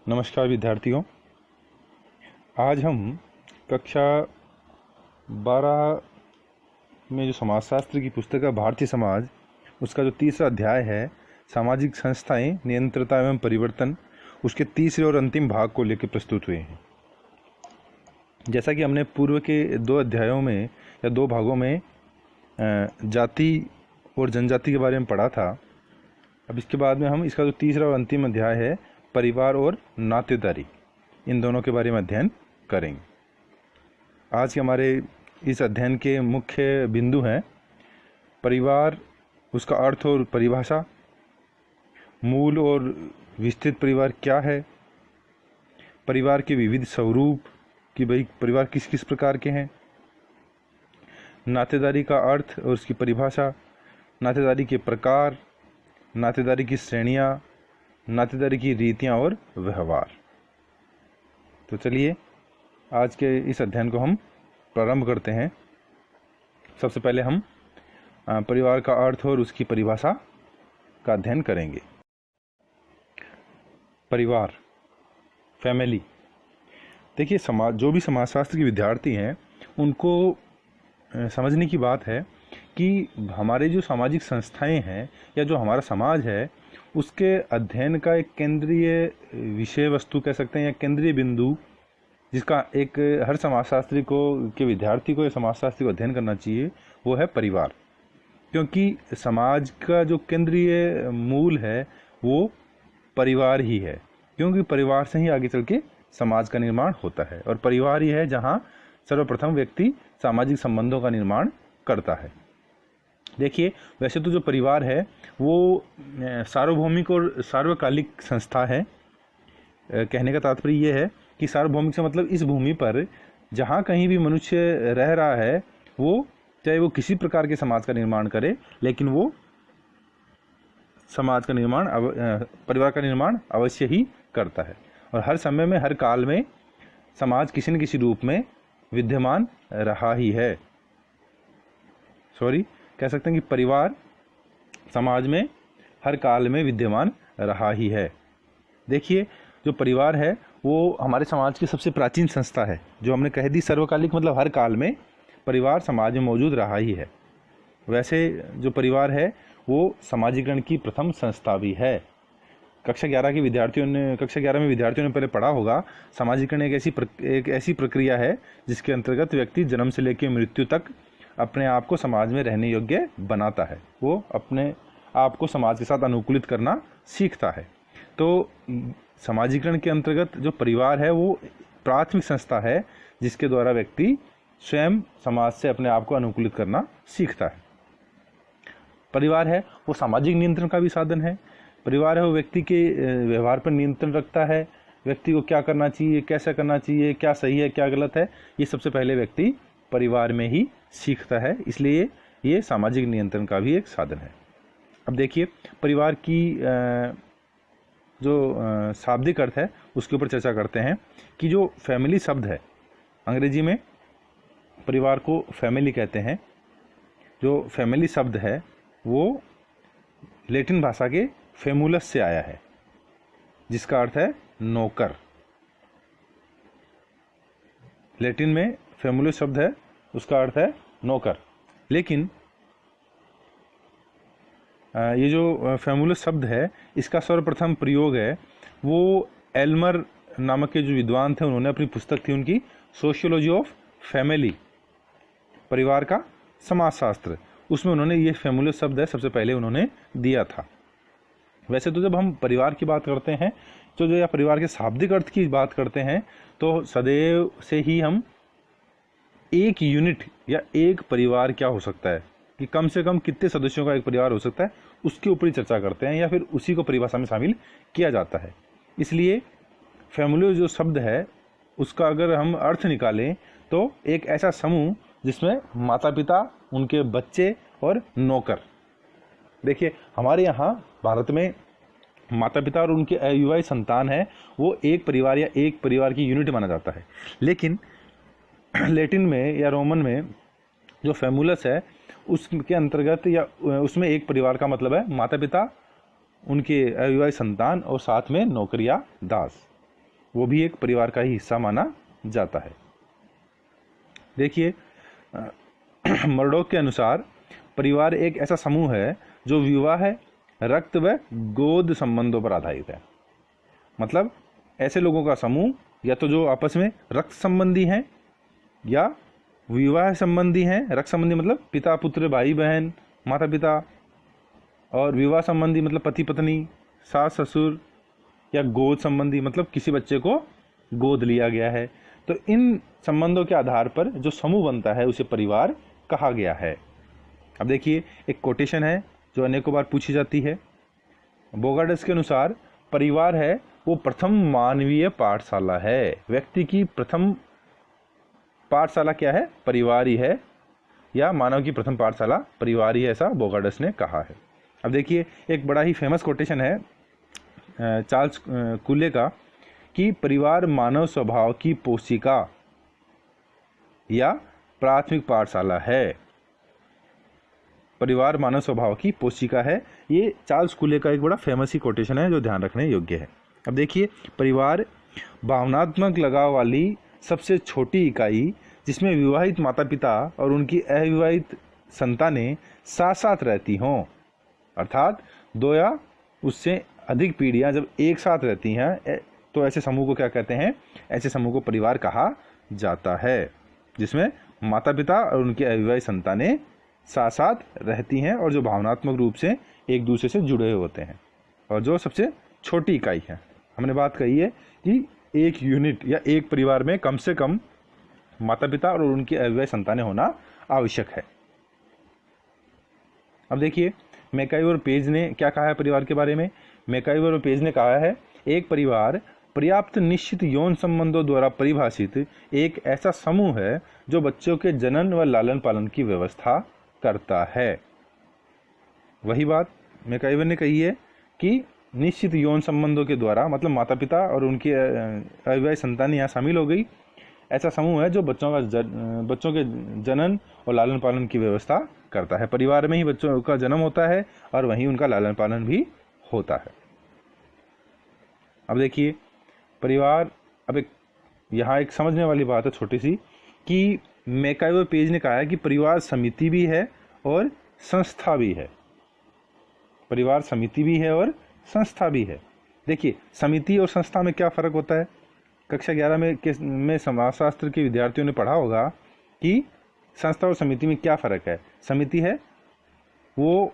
नमस्कार विद्यार्थियों। आज हम कक्षा 12 में जो समाजशास्त्र की पुस्तक है भारतीय समाज, उसका जो तीसरा अध्याय है सामाजिक संस्थाएं, नियंत्रणता एवं परिवर्तन, उसके तीसरे और अंतिम भाग को लेकर प्रस्तुत हुए हैं। जैसा कि हमने पूर्व के 2 अध्यायों में या 2 भागों में जाति और जनजाति के बारे में पढ़ा था, अब इसके बाद में हम इसका जो तीसरा और अंतिम अध्याय है परिवार और नातेदारी, इन दोनों के बारे में अध्ययन करेंगे। आज के हमारे इस अध्ययन के मुख्य बिंदु हैं परिवार, उसका अर्थ और परिभाषा, मूल और विस्तृत परिवार क्या है, परिवार के विविध स्वरूप कि भाई परिवार किस किस प्रकार के हैं, नातेदारी का अर्थ और उसकी परिभाषा, नातेदारी के प्रकार, नातेदारी की श्रेणियाँ, नातेदारी की रीतियाँ और व्यवहार। तो चलिए आज के इस अध्ययन को हम प्रारंभ करते हैं। सबसे पहले हम परिवार का अर्थ और उसकी परिभाषा का अध्ययन करेंगे। परिवार, फैमिली। देखिए, समाज, जो भी समाजशास्त्र के विद्यार्थी हैं उनको समझने की बात है कि हमारे जो सामाजिक संस्थाएं हैं या जो हमारा समाज है उसके अध्ययन का एक केंद्रीय विषय वस्तु कह सकते हैं या केंद्रीय बिंदु, जिसका एक हर समाजशास्त्री के विद्यार्थी को या समाजशास्त्री को अध्ययन करना चाहिए, वो है परिवार। क्योंकि समाज का जो केंद्रीय मूल है वो परिवार ही है, क्योंकि परिवार से ही आगे चल के समाज का निर्माण होता है और परिवार ही है जहाँ सर्वप्रथम व्यक्ति सामाजिक संबंधों का निर्माण करता है। देखिए, वैसे तो जो परिवार है वो सार्वभौमिक और सार्वकालिक संस्था है। कहने का तात्पर्य ये है कि सार्वभौमिक से मतलब इस भूमि पर जहाँ कहीं भी मनुष्य रह रहा है, वो चाहे वो किसी प्रकार के समाज का निर्माण करे, लेकिन वो समाज का निर्माण, परिवार का निर्माण अवश्य ही करता है। और हर समय में, हर काल में समाज किसी न किसी रूप में विद्यमान रहा ही है। कह सकते हैं कि परिवार समाज में हर काल में विद्यमान रहा ही है। देखिए, जो परिवार है वो हमारे समाज की सबसे प्राचीन संस्था है। जो हमने कह दी सर्वकालिक, मतलब हर काल में परिवार समाज में मौजूद रहा ही है। वैसे जो परिवार है वो समाजीकरण की प्रथम संस्था भी है। कक्षा 11 में विद्यार्थियों ने पहले पढ़ा होगा, समाजीकरण एक ऐसी प्रक्रिया है जिसके अंतर्गत व्यक्ति जन्म से लेकर मृत्यु तक अपने आप को समाज में रहने योग्य बनाता है। वो अपने आप को समाज के साथ अनुकूलित करना सीखता है। तो समाजीकरण के अंतर्गत जो परिवार है वो प्राथमिक संस्था है जिसके द्वारा व्यक्ति स्वयं समाज से अपने आप को अनुकूलित करना सीखता है। परिवार है वो सामाजिक नियंत्रण का भी साधन है। परिवार है वो व्यक्ति के व्यवहार पर नियंत्रण रखता है। व्यक्ति को क्या करना चाहिए, कैसे करना चाहिए, क्या सही है, क्या गलत है, ये सबसे पहले व्यक्ति परिवार में ही सीखता है। इसलिए ये सामाजिक नियंत्रण का भी एक साधन है। अब देखिए, परिवार की जो शाब्दिक अर्थ है उसके ऊपर चर्चा करते हैं कि जो फैमिली शब्द है, अंग्रेजी में परिवार को फैमिली कहते हैं। जो फैमिली शब्द है वो लैटिन भाषा के फेमुलस से आया है, जिसका अर्थ है नौकर। लैटिन में फेमुलस शब्द है, उसका अर्थ है नौकर। लेकिन ये जो फेमुलस शब्द है इसका सर्वप्रथम प्रयोग है वो एल्मर नामक के जो विद्वान थे, उन्होंने अपनी पुस्तक थी उनकी सोशियोलॉजी ऑफ फैमिली, परिवार का समाजशास्त्र, उसमें उन्होंने ये फेमुलस शब्द है सबसे पहले उन्होंने दिया था। वैसे तो जब हम परिवार की बात करते हैं तो जो या परिवार के शाब्दिक अर्थ की बात करते हैं तो सदैव से ही हम एक यूनिट या एक परिवार क्या हो सकता है, कि कम से कम कितने सदस्यों का एक परिवार हो सकता है, उसके ऊपर ही चर्चा करते हैं या फिर उसी को परिभाषा में शामिल किया जाता है। इसलिए फैमिली जो शब्द है उसका अगर हम अर्थ निकालें तो एक ऐसा समूह जिसमें माता पिता, उनके बच्चे और नौकर। देखिए, हमारे यहाँ भारत में माता पिता और उनके अविवाहित संतान है वो एक परिवार या एक परिवार की यूनिट माना जाता है। लेकिन लैटिन में या रोमन में जो फैमुलस है उसके अंतर्गत या उसमें एक परिवार का मतलब है माता पिता, उनके अविवाहित संतान और साथ में नौकर या दास। वो भी एक परिवार का ही हिस्सा माना जाता है। देखिए, मर्डॉक के अनुसार परिवार एक ऐसा समूह है जो विवाह, रक्त व गोद संबंधों पर आधारित है। मतलब ऐसे लोगों का समूह या तो जो आपस में रक्त संबंधी हैं या विवाह संबंधी हैं। रक्त संबंधी मतलब पिता पुत्र, भाई बहन, माता पिता, और विवाह संबंधी मतलब पति पत्नी, सास ससुर, या गोद संबंधी मतलब किसी बच्चे को गोद लिया गया है। तो इन संबंधों के आधार पर जो समूह बनता है उसे परिवार कहा गया है। अब देखिए, एक कोटेशन है जो अनेकों बार पूछी जाती है। बोगार्डस के अनुसार परिवार है वो प्रथम मानवीय पाठशाला है। व्यक्ति की प्रथम पाठशाला क्या है? परिवार ही है, या मानव की प्रथम पाठशाला परिवार ही है, ऐसा बोगार्डस ने कहा है। अब देखिए, एक बड़ा ही फेमस कोटेशन है चार्ल्स कूले का कि परिवार मानव स्वभाव की पोषिका या प्राथमिक पाठशाला है। परिवार मानव स्वभाव की पोषिका है, ये चार्ल्स कूले का एक बड़ा फेमस ही कोटेशन है जो ध्यान रखने योग्य है। अब देखिए, परिवार भावनात्मक लगाव वाली सबसे छोटी इकाई जिसमें विवाहित माता पिता और उनकी अविवाहित संतानें साथ साथ रहती हों, अर्थात 2 या उससे अधिक पीढ़ियां जब एक साथ रहती हैं तो ऐसे समूह को क्या कहते हैं? ऐसे समूह को परिवार कहा जाता है, जिसमें माता पिता और उनकी अविवाहित संतानें साथ साथ रहती हैं और जो भावनात्मक रूप से एक दूसरे से जुड़े हुए होते हैं, और जो सबसे छोटी इकाई है। हमने बात कही है कि एक यूनिट या एक परिवार में कम से कम माता पिता और उनकी अविवाहित संतानें होना आवश्यक है। अब देखिए, मैकाई और पेज ने क्या कहा है परिवार के बारे में? मैकाई और पेज ने कहा है, एक परिवार पर्याप्त निश्चित यौन संबंधों द्वारा परिभाषित एक ऐसा समूह है जो बच्चों के जनन व लालन पालन की व्यवस्था करता है। वही बात मैकाइवर ने कही है कि निश्चित यौन संबंधों के द्वारा, मतलब माता पिता और उनकी अविवाहित संतान यहाँ शामिल हो गई, ऐसा समूह है जो बच्चों के जनन और लालन पालन की व्यवस्था करता है। परिवार में ही बच्चों का जन्म होता है और वहीं उनका लालन पालन भी होता है। अब देखिए, परिवार, अब यहाँ एक समझने वाली बात है छोटी सी कि मैकाइवर पेज ने कहा है कि परिवार समिति भी है और संस्था भी है। परिवार समिति भी है और संस्था भी है। देखिए, समिति और संस्था में क्या फ़र्क होता है? कक्षा 11 में समाजशास्त्र के विद्यार्थियों ने पढ़ा होगा कि संस्था और समिति में क्या फ़र्क है। समिति है वो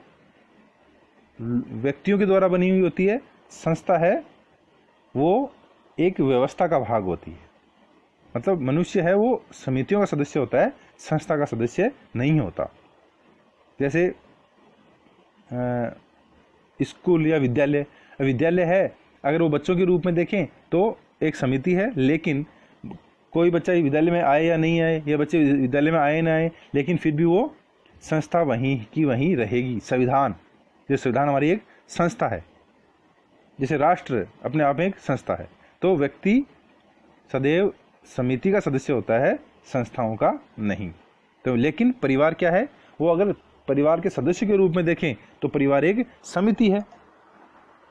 व्यक्तियों के द्वारा बनी हुई होती है, संस्था है वो एक व्यवस्था का भाग होती है। मतलब मनुष्य है वो समितियों का सदस्य होता है, संस्था का सदस्य नहीं होता। जैसे स्कूल या विद्यालय है, अगर वो बच्चों के रूप में देखें तो एक समिति है, लेकिन कोई बच्चा विद्यालय में आए या नहीं आए, या बच्चे विद्यालय में आए ना आए, लेकिन फिर भी वो संस्था वहीं की वहीं रहेगी। संविधान, जो संविधान हमारी एक संस्था है, जैसे राष्ट्र अपने आप में एक संस्था है, तो व्यक्ति सदैव समिति का सदस्य होता है, संस्थाओं का नहीं। तो लेकिन परिवार क्या है? वो अगर परिवार के सदस्य के रूप में देखें तो परिवार एक समिति है,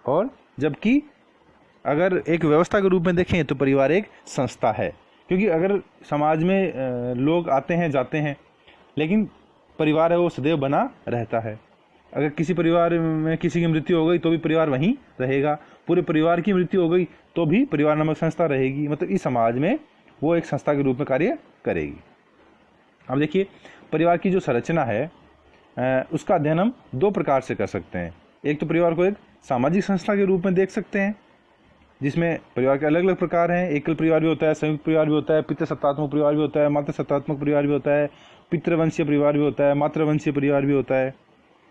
और जबकि अगर एक व्यवस्था के रूप में देखें तो परिवार एक संस्था है। क्योंकि अगर समाज में लोग आते हैं जाते हैं, लेकिन परिवार है वो सदैव बना रहता है। अगर किसी परिवार में किसी की मृत्यु हो गई तो भी परिवार वहीं रहेगा, पूरे परिवार की मृत्यु हो गई तो भी परिवार नामक संस्था रहेगी। मतलब इस समाज में वो एक संस्था के रूप में कार्य करेगी। अब देखिए, परिवार की जो संरचना है उसका अध्ययन हम 2 प्रकार से कर सकते हैं। एक तो परिवार को एक सामाजिक संस्था के रूप में देख सकते हैं, जिसमें परिवार के अलग अलग प्रकार हैं। एकल परिवार भी होता है, संयुक्त परिवार भी होता है, पितृसत्तात्मक परिवार भी होता है, मातृसत्तात्मक परिवार भी होता है, पितृवंशीय परिवार भी होता है, मातृवंशीय परिवार भी होता है,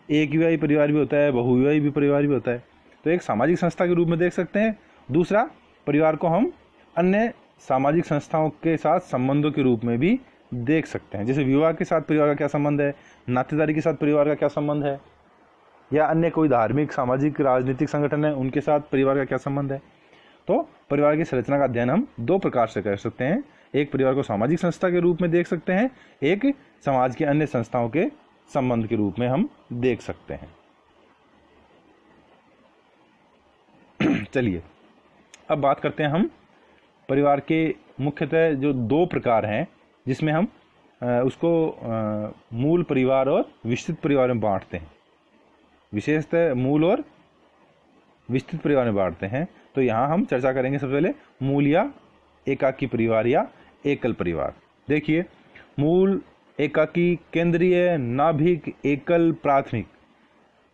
एक विवाही परिवार भी होता है, बहुविवाही भी परिवार भी होता है। तो एक सामाजिक संस्था के रूप में देख सकते हैं। दूसरा, परिवार को हम अन्य सामाजिक संस्थाओं के साथ संबंधों के रूप में भी देख सकते हैं। जैसे विवाह के साथ परिवार का क्या संबंध है, नातेदारी के साथ परिवार का क्या संबंध है, या अन्य कोई धार्मिक, सामाजिक, राजनीतिक संगठन है उनके साथ परिवार का क्या संबंध है। तो परिवार की संरचना का अध्ययन हम 2 प्रकार से कर सकते हैं। एक, परिवार को सामाजिक संस्था के रूप में देख सकते हैं, एक समाज के अन्य संस्थाओं के संबंध के रूप में हम देख सकते हैं। चलिए अब बात करते हैं हम परिवार के मुख्यतः जो दो प्रकार हैं, जिसमें हम उसको मूल परिवार और विस्तृत परिवार में बांटते हैं। विशेषतः मूल और विस्तृत परिवार में बांटते हैं। तो यहाँ हम चर्चा करेंगे सबसे पहले मूल या एकाकी परिवार या एकल परिवार। देखिए, मूल, एकाकी, केंद्रीय, नाभिक, एकल, प्राथमिक,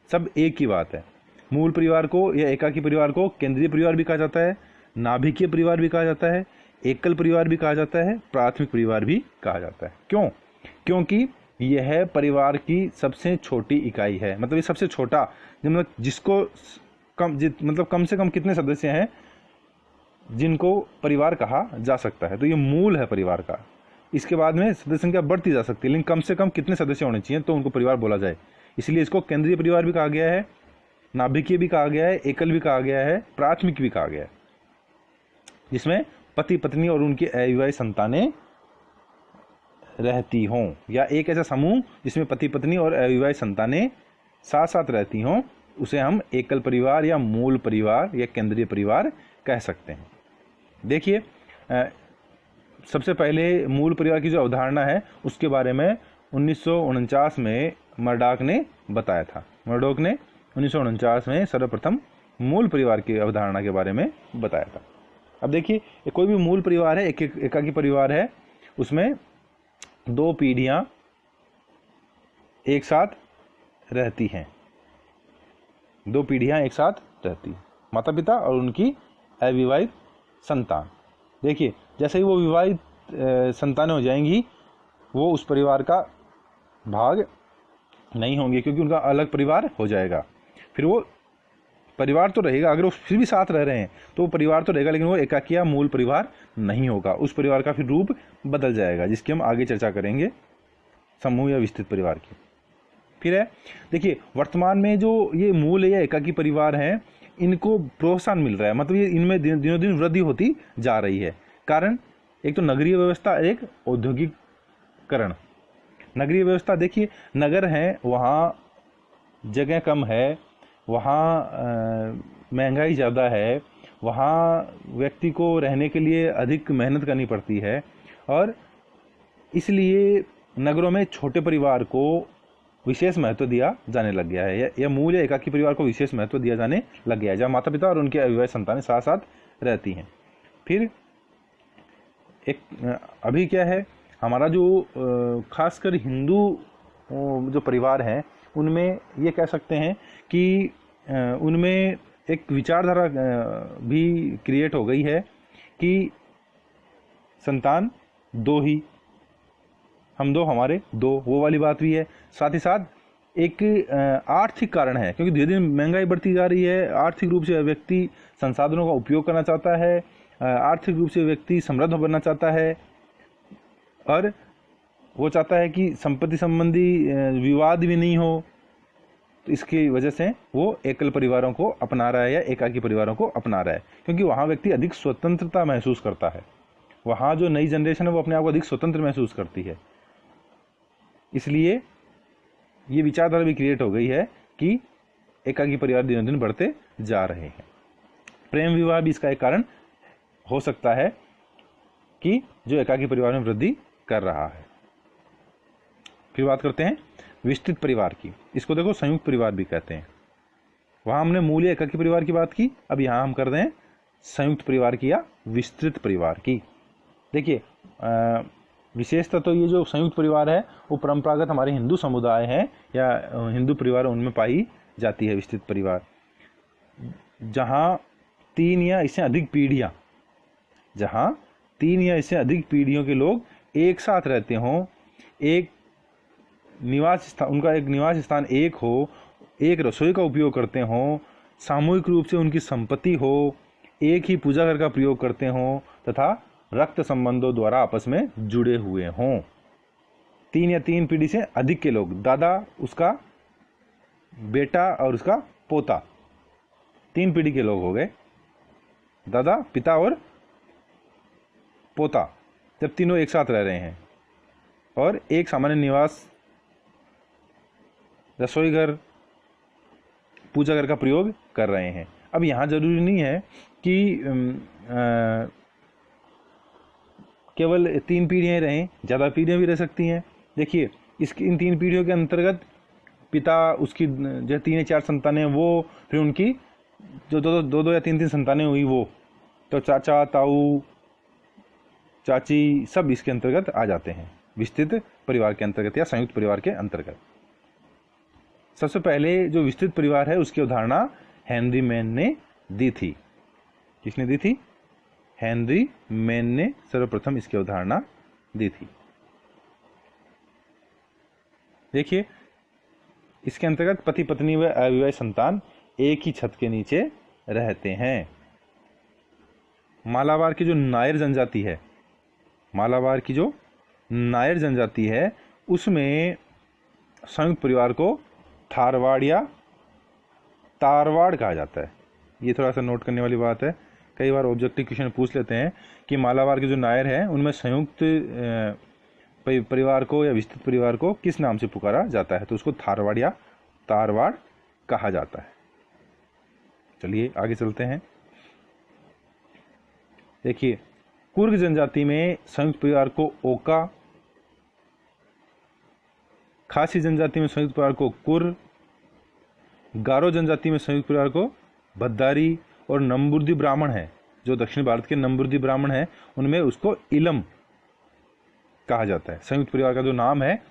सब एक ही बात है। मूल परिवार को या एकाकी परिवार को केंद्रीय परिवार भी कहा जाता है, नाभिकीय परिवार भी कहा जाता है, एकल परिवार भी कहा जाता है, प्राथमिक परिवार भी कहा जाता है। क्यों? क्योंकि यह परिवार की सबसे छोटी इकाई है। मतलब ये सबसे छोटा, मतलब जिसको कम से कम कितने सदस्य हैं जिनको परिवार कहा जा सकता है। तो ये मूल है परिवार का। इसके बाद में सदस्य संख्या बढ़ती जा सकती है, लेकिन कम से कम कितने सदस्य होने चाहिए तो उनको परिवार बोला जाए। इसलिए इसको केंद्रीय परिवार भी कहा गया है, नाभिकीय भी कहा गया है, एकल भी कहा गया है, प्राथमिक भी कहा गया है, जिसमें पति पत्नी और उनकी अविवाहित संतानें रहती हों, या एक ऐसा समूह जिसमें पति पत्नी और अविवाहित संतानें साथ साथ रहती हों, उसे हम एकल परिवार या मूल परिवार या केंद्रीय परिवार कह सकते हैं। देखिए, सबसे पहले मूल परिवार की जो अवधारणा है उसके बारे में 1949 में मर्डॉक ने बताया था। मर्डॉक ने 1949 में सर्वप्रथम मूल परिवार की अवधारणा के बारे में बताया था। अब देखिए, कोई भी मूल परिवार है, एकाकी परिवार है, उसमें दो पीढ़ियां एक साथ रहती हैं। दो पीढ़ियां एक साथ रहती हैं, माता पिता और उनकी अविवाहित संतान। देखिए, जैसे ही वो विवाहित संतानें हो जाएंगी, वो उस परिवार का भाग नहीं होंगे, क्योंकि उनका अलग परिवार हो जाएगा। फिर वो परिवार तो रहेगा, अगर वो फिर भी साथ रह रहे हैं तो वो परिवार तो रहेगा, लेकिन वो एकाकी या मूल परिवार नहीं होगा। उस परिवार का फिर रूप बदल जाएगा, जिसकी हम आगे चर्चा करेंगे, समूह या विस्तृत परिवार की। फिर है, देखिए, वर्तमान में जो ये मूल या एकाकी परिवार हैं, इनको प्रोत्साहन मिल रहा है। मतलब ये इनमें दिनों दिन वृद्धि होती जा रही है। कारण एक तो नगरीय व्यवस्था, एक औद्योगिकरण। नगरीय व्यवस्था, देखिए, नगर हैं, वहाँ जगह कम है, वहाँ महंगाई ज़्यादा है, वहाँ व्यक्ति को रहने के लिए अधिक मेहनत करनी पड़ती है, और इसलिए नगरों में छोटे परिवार को विशेष महत्व दिया जाने लग गया है। या मूल या एकाकी परिवार को विशेष महत्व दिया जाने लग गया है, जहाँ माता पिता और उनके अविवाहित संतानें साथ साथ रहती हैं। फिर एक अभी क्या है, हमारा जो खासकर हिंदू जो परिवार हैं, उनमें ये कह सकते हैं कि उनमें एक विचारधारा भी क्रिएट हो गई है कि संतान दो ही, हम दो हमारे दो, वो वाली बात भी है। साथ ही साथ एक आर्थिक कारण है, क्योंकि धीरे धीरे महंगाई बढ़ती जा रही है। आर्थिक रूप से व्यक्ति संसाधनों का उपयोग करना चाहता है, आर्थिक रूप से व्यक्ति समृद्ध बनना चाहता है, और वो चाहता है कि संपत्ति संबंधी विवाद भी नहीं हो। तो इसकी वजह से वो एकल परिवारों को अपना रहा है या एकाकी परिवारों को अपना रहा है, क्योंकि वहाँ व्यक्ति अधिक स्वतंत्रता महसूस करता है। वहाँ जो नई जनरेशन है वो अपने आप को अधिक स्वतंत्र महसूस करती है। इसलिए ये विचारधारा भी क्रिएट हो गई है कि एकाकी परिवार दिनों दिन बढ़ते जा रहे हैं। प्रेम विवाह भी इसका एक कारण हो सकता है कि जो एकाकी परिवार में वृद्धि कर रहा है। फिर बात करते हैं विस्तृत परिवार की। इसको देखो संयुक्त परिवार भी कहते हैं। वहाँ हमने मूल या एकाकी परिवार की बात की, अब यहाँ हम कर रहे हैं संयुक्त परिवार की या विस्तृत परिवार की। देखिए, विशेषतः तो ये जो संयुक्त परिवार है वो परंपरागत हमारे हिंदू समुदाय हैं या हिंदू परिवार उनमें पाई जाती है। विस्तृत परिवार जहाँ 3 या इससे अधिक पीढ़ियाँ, जहाँ 3 या इससे अधिक पीढ़ियों के लोग एक साथ रहते हों, एक निवास स्थान, उनका एक निवास स्थान एक हो, एक रसोई का उपयोग करते हों, सामूहिक रूप से उनकी संपत्ति हो, एक ही पूजा घर का प्रयोग करते हों, तथा रक्त संबंधों द्वारा आपस में जुड़े हुए हों। 3 या 3 पीढ़ी से अधिक के लोग, दादा, उसका बेटा और उसका पोता, 3 पीढ़ी के लोग हो गए, दादा, पिता और पोता, जब तीनों एक साथ रह रहे हैं और एक सामान्य निवास, रसोई घर, पूजा घर का प्रयोग कर रहे हैं। अब यहाँ जरूरी नहीं है कि केवल 3 पीढ़ियाँ रहें, ज़्यादा पीढ़ियाँ भी रह सकती हैं। देखिए इन 3 पीढ़ियों के अंतर्गत पिता, उसकी जो 3 या 4 संतानें वो, फिर उनकी जो दो या 3 संतानें हुई वो, तो चाचा, ताऊ, चाची सब इसके अंतर्गत आ जाते हैं, विस्तृत परिवार के अंतर्गत या संयुक्त परिवार के अंतर्गत। सबसे पहले जो विस्तृत परिवार है उसकी अवधारणा हेनरी मैन ने दी थी। किसने दी थी? हेनरी मैन ने सर्वप्रथम इसकी अवधारणा दी थी। देखिए इसके अंतर्गत पति पत्नी व अविवाहित संतान एक ही छत के नीचे रहते हैं। मालाबार की जो नायर जनजाति है, मालाबार की जो नायर जनजाति है उसमें संयुक्त परिवार को थारवाड़ या तारवाड़ कहा जाता है। ये थोड़ा सा नोट करने वाली बात है, कई बार ऑब्जेक्टिव क्वेश्चन पूछ लेते हैं कि मालाबार के जो नायर है उनमें संयुक्त परिवार को या विस्तृत परिवार को किस नाम से पुकारा जाता है, तो उसको थारवाड़ या तारवाड़ कहा जाता है। चलिए आगे चलते हैं। देखिए कुर्ग जनजाति में संयुक्त परिवार को ओका, खासी जनजाति में संयुक्त परिवार को कुर, गारो जनजाति में संयुक्त परिवार को भद्दारी, और नंबूर्दी ब्राह्मण है जो दक्षिण भारत के नंबूर्दी ब्राह्मण है उनमें उसको इलम कहा जाता है। संयुक्त परिवार का जो नाम है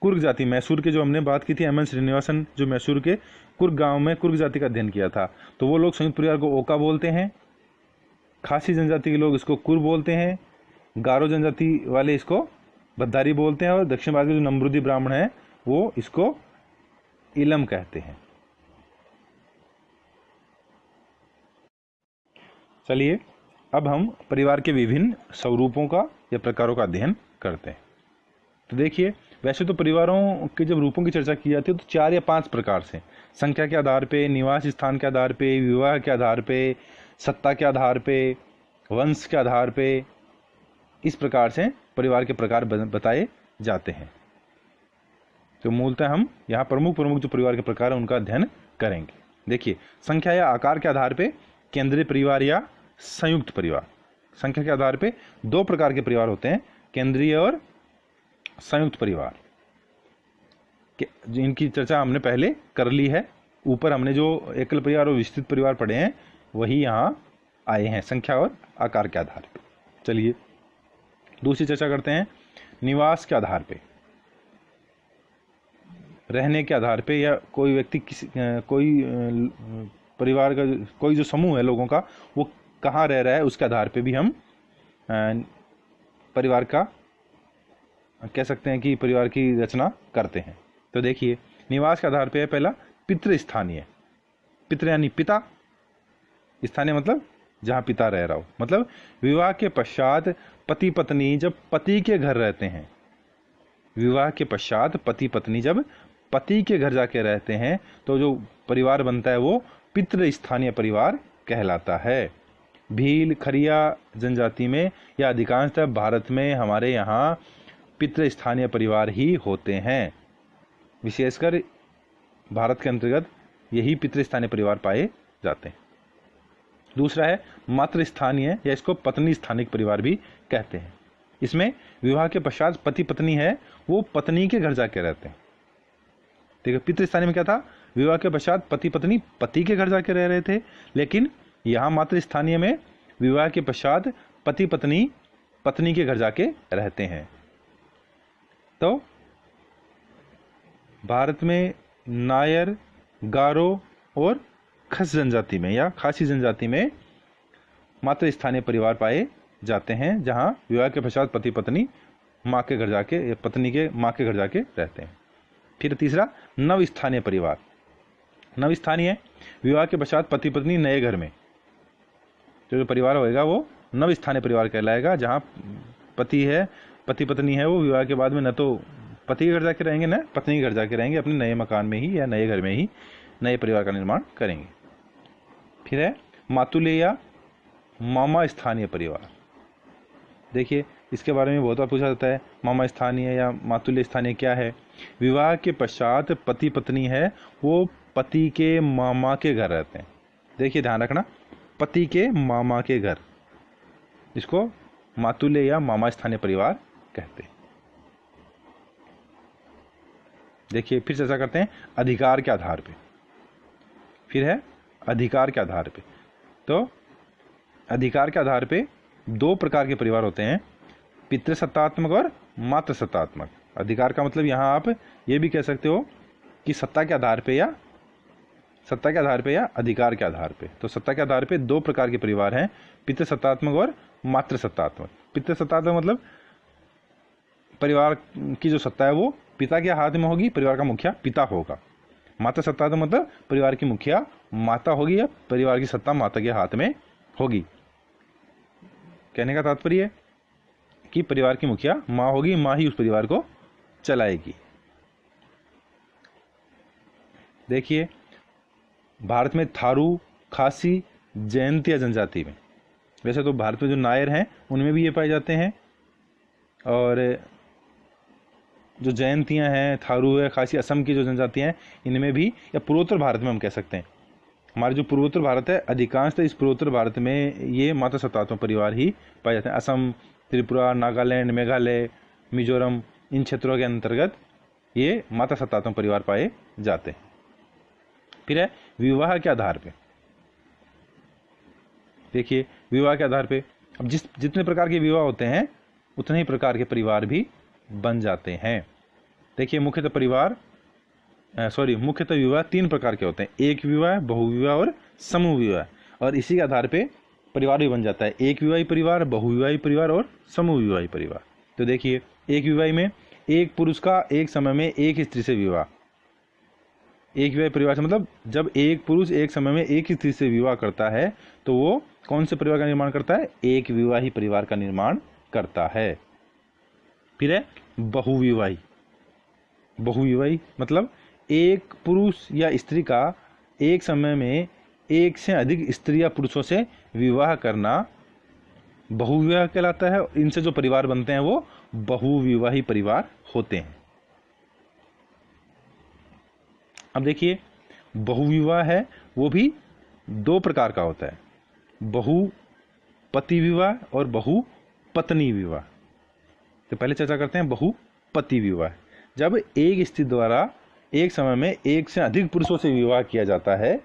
कुर्ग जाति, मैसूर के जो हमने बात की थी एम एन श्रीनिवासन, जो मैसूर के कुर्ग गांव में कुर्ग जाति का अध्ययन किया था, तो वो लोग संयुक्त परिवार को ओका बोलते हैं, खासी जनजाति के लोग इसको कुर बोलते हैं, गारो जनजाति वाले इसको भद्दारी बोलते हैं, और दक्षिण भारत के जो नंबूर्दी ब्राह्मण है वो इसको इलम कहते हैं। चलिए अब हम परिवार के विभिन्न स्वरूपों का या प्रकारों का अध्ययन करते हैं। तो देखिए वैसे तो परिवारों के जब रूपों की चर्चा की जाती है तो 4 या 5 प्रकार से, संख्या के आधार पे, निवास स्थान के आधार पे, विवाह के आधार पे, सत्ता के आधार पे, वंश के आधार पे, इस प्रकार से परिवार के प्रकार बताए जाते हैं। तो मूलतः हम यहाँ प्रमुख जो परिवार के प्रकार हैं उनका अध्ययन करेंगे। देखिए संख्या या आकार के आधार पे केंद्रीय परिवार या संयुक्त परिवार। संख्या के आधार पे 2 प्रकार के परिवार होते हैं, केंद्रीय और संयुक्त परिवार। इनकी चर्चा हमने पहले कर ली है। ऊपर हमने जो एकल परिवार और विस्तृत परिवार पढ़े हैं वही यहाँ आए हैं संख्या और आकार के आधार पे। चलिए दूसरी चर्चा करते हैं निवास के आधार पे, रहने के आधार पे, या कोई व्यक्ति कोई परिवार का कोई जो समूह है लोगों का वो कहाँ रह रहा है उसके आधार पे भी हम परिवार का कह सकते हैं कि परिवार की रचना करते हैं। तो देखिए निवास के आधार पे है पहला पितृस्थानीय। पितृ यानी पिता, स्थानीय मतलब जहाँ पिता रह रहा हो, मतलब विवाह के पश्चात पति पत्नी जब पति के घर रहते हैं, विवाह के पश्चात पति पत्नी जब पति के घर जाके रहते हैं तो जो परिवार बनता है वो पितृस्थानीय परिवार कहलाता है। भील खरिया जनजाति में या अधिकांशतः भारत में हमारे यहाँ पितृस्थानीय परिवार ही होते हैं, विशेषकर भारत के अंतर्गत यही पितृस्थानीय परिवार पाए जाते हैं। दूसरा है मातृस्थानीय या इसको पत्नी स्थानिक परिवार भी कहते हैं। इसमें विवाह के पश्चात पति पत्नी है वो पत्नी के घर जाके रहते हैं। ठीक है, पितृस्थानीय में क्या था, विवाह के पश्चात पति पत्नी पति के घर जाके रह रहे थे, लेकिन यहाँ मातृस्थानीय में विवाह के पश्चात पति पत्नी पत्नी के घर जाके रहते हैं। तो भारत में नायर, गारो और खस जनजाति में या खासी जनजाति में मातृस्थानीय परिवार पाए जाते हैं, जहाँ विवाह के पश्चात पति पत्नी माँ के घर जाके, पत्नी के माँ के घर जाके रहते हैं। फिर तीसरा नवस्थानीय परिवार। नवस्थानीय विवाह के पश्चात पति पत्नी नए घर में, जो परिवार होएगा वो नवस्थानीय परिवार कहलाएगा, जहाँ पति पत्नी है वो विवाह के बाद में न तो पति के घर जाके रहेंगे न पत्नी के घर जाके रहेंगे, अपने नए मकान में ही या नए घर में ही नए परिवार का निर्माण करेंगे। फिर है मातुल्य या मामा स्थानीय परिवार। देखिए इसके बारे में बहुत बार पूछा जाता है, मामा स्थानीय या मातुल्य स्थानीय क्या है। विवाह के पश्चात पति पत्नी है वो पति के मामा के घर रहते हैं। देखिए ध्यान रखना, पति के मामा के घर, इसको मातुल्य या मामा स्थानीय परिवार कहते हैं। देखिए फिर चर्चा करते हैं अधिकार के आधार पे। फिर है अधिकार के आधार पे। तो अधिकार के आधार पे दो प्रकार के परिवार होते हैं, पितृसत्तात्मक और मातृसत्तात्मक। अधिकार का मतलब यहाँ आप ये भी कह सकते हो कि सत्ता के आधार पे या अधिकार के आधार पे। तो सत्ता के आधार पे दो प्रकार के परिवार हैं, पितृसत्तात्मक और मातृसत्तात्मक। पितृसत्तात्मक मतलब परिवार की जो सत्ता है वो पिता के हाथ में होगी, परिवार का मुखिया पिता होगा। मातृसत्तात्मक मतलब परिवार की मुखिया माता होगी या परिवार की सत्ता माता के हाथ में होगी। कहने का तात्पर्य है कि परिवार की मुखिया माँ होगी, माँ ही उस परिवार को चलाएगी। देखिए भारत में थारू, खासी, जयंतिया जनजाति में, वैसे तो भारत में जो नायर हैं उनमें भी ये पाए जाते हैं, और जो जयंतियाँ हैं, थारू है, खासी, असम की जो जनजातियाँ हैं इनमें भी, या पूर्वोत्तर भारत में हम कह सकते हैं। हमारे जो पूर्वोत्तर भारत है अधिकांशतः इस पूर्वोत्तर भारत में ये मातृसत्तात्मक परिवार ही पाए जाते हैं। असम, त्रिपुरा, नागालैंड, मेघालय, मिजोरम, इन क्षेत्रों के अंतर्गत ये मातृसत्तात्मक परिवार पाए जाते हैं। फिर है विवाह के आधार पे। देखिए विवाह के आधार पे अब जितने प्रकार के विवाह होते हैं उतने ही प्रकार के परिवार भी बन जाते हैं। देखिए मुख्यतः विवाह तीन प्रकार के होते हैं, एक विवाह, बहुविवाह और समूह विवाह। और इसी के आधार पे परिवार भी बन जाता है, एक विवाही परिवार, बहुविवाही परिवार और समूह विवाही परिवार। तो देखिए एक विवाही में एक पुरुष का एक समय में एक स्त्री से विवाह। एक विवाही परिवार से मतलब जब एक पुरुष एक समय में एक स्त्री से विवाह करता है तो वो कौन से परिवार का निर्माण करता है? एक विवाही परिवार का निर्माण करता है। फिर है बहुविवाही। बहुविवाही मतलब एक पुरुष या स्त्री का एक समय में एक से अधिक स्त्री या पुरुषों से विवाह करना बहुविवाह कहलाता है। इनसे जो परिवार बनते हैं वो बहुविवाही परिवार होते हैं। अब देखिए बहुविवाह है वो भी दो प्रकार का होता है, बहुपति विवाह और बहुपत्नी विवाह। तो पहले चर्चा करते हैं बहुपति विवाह। जब एक स्त्री द्वारा एक समय में एक से अधिक पुरुषों से विवाह किया जाता है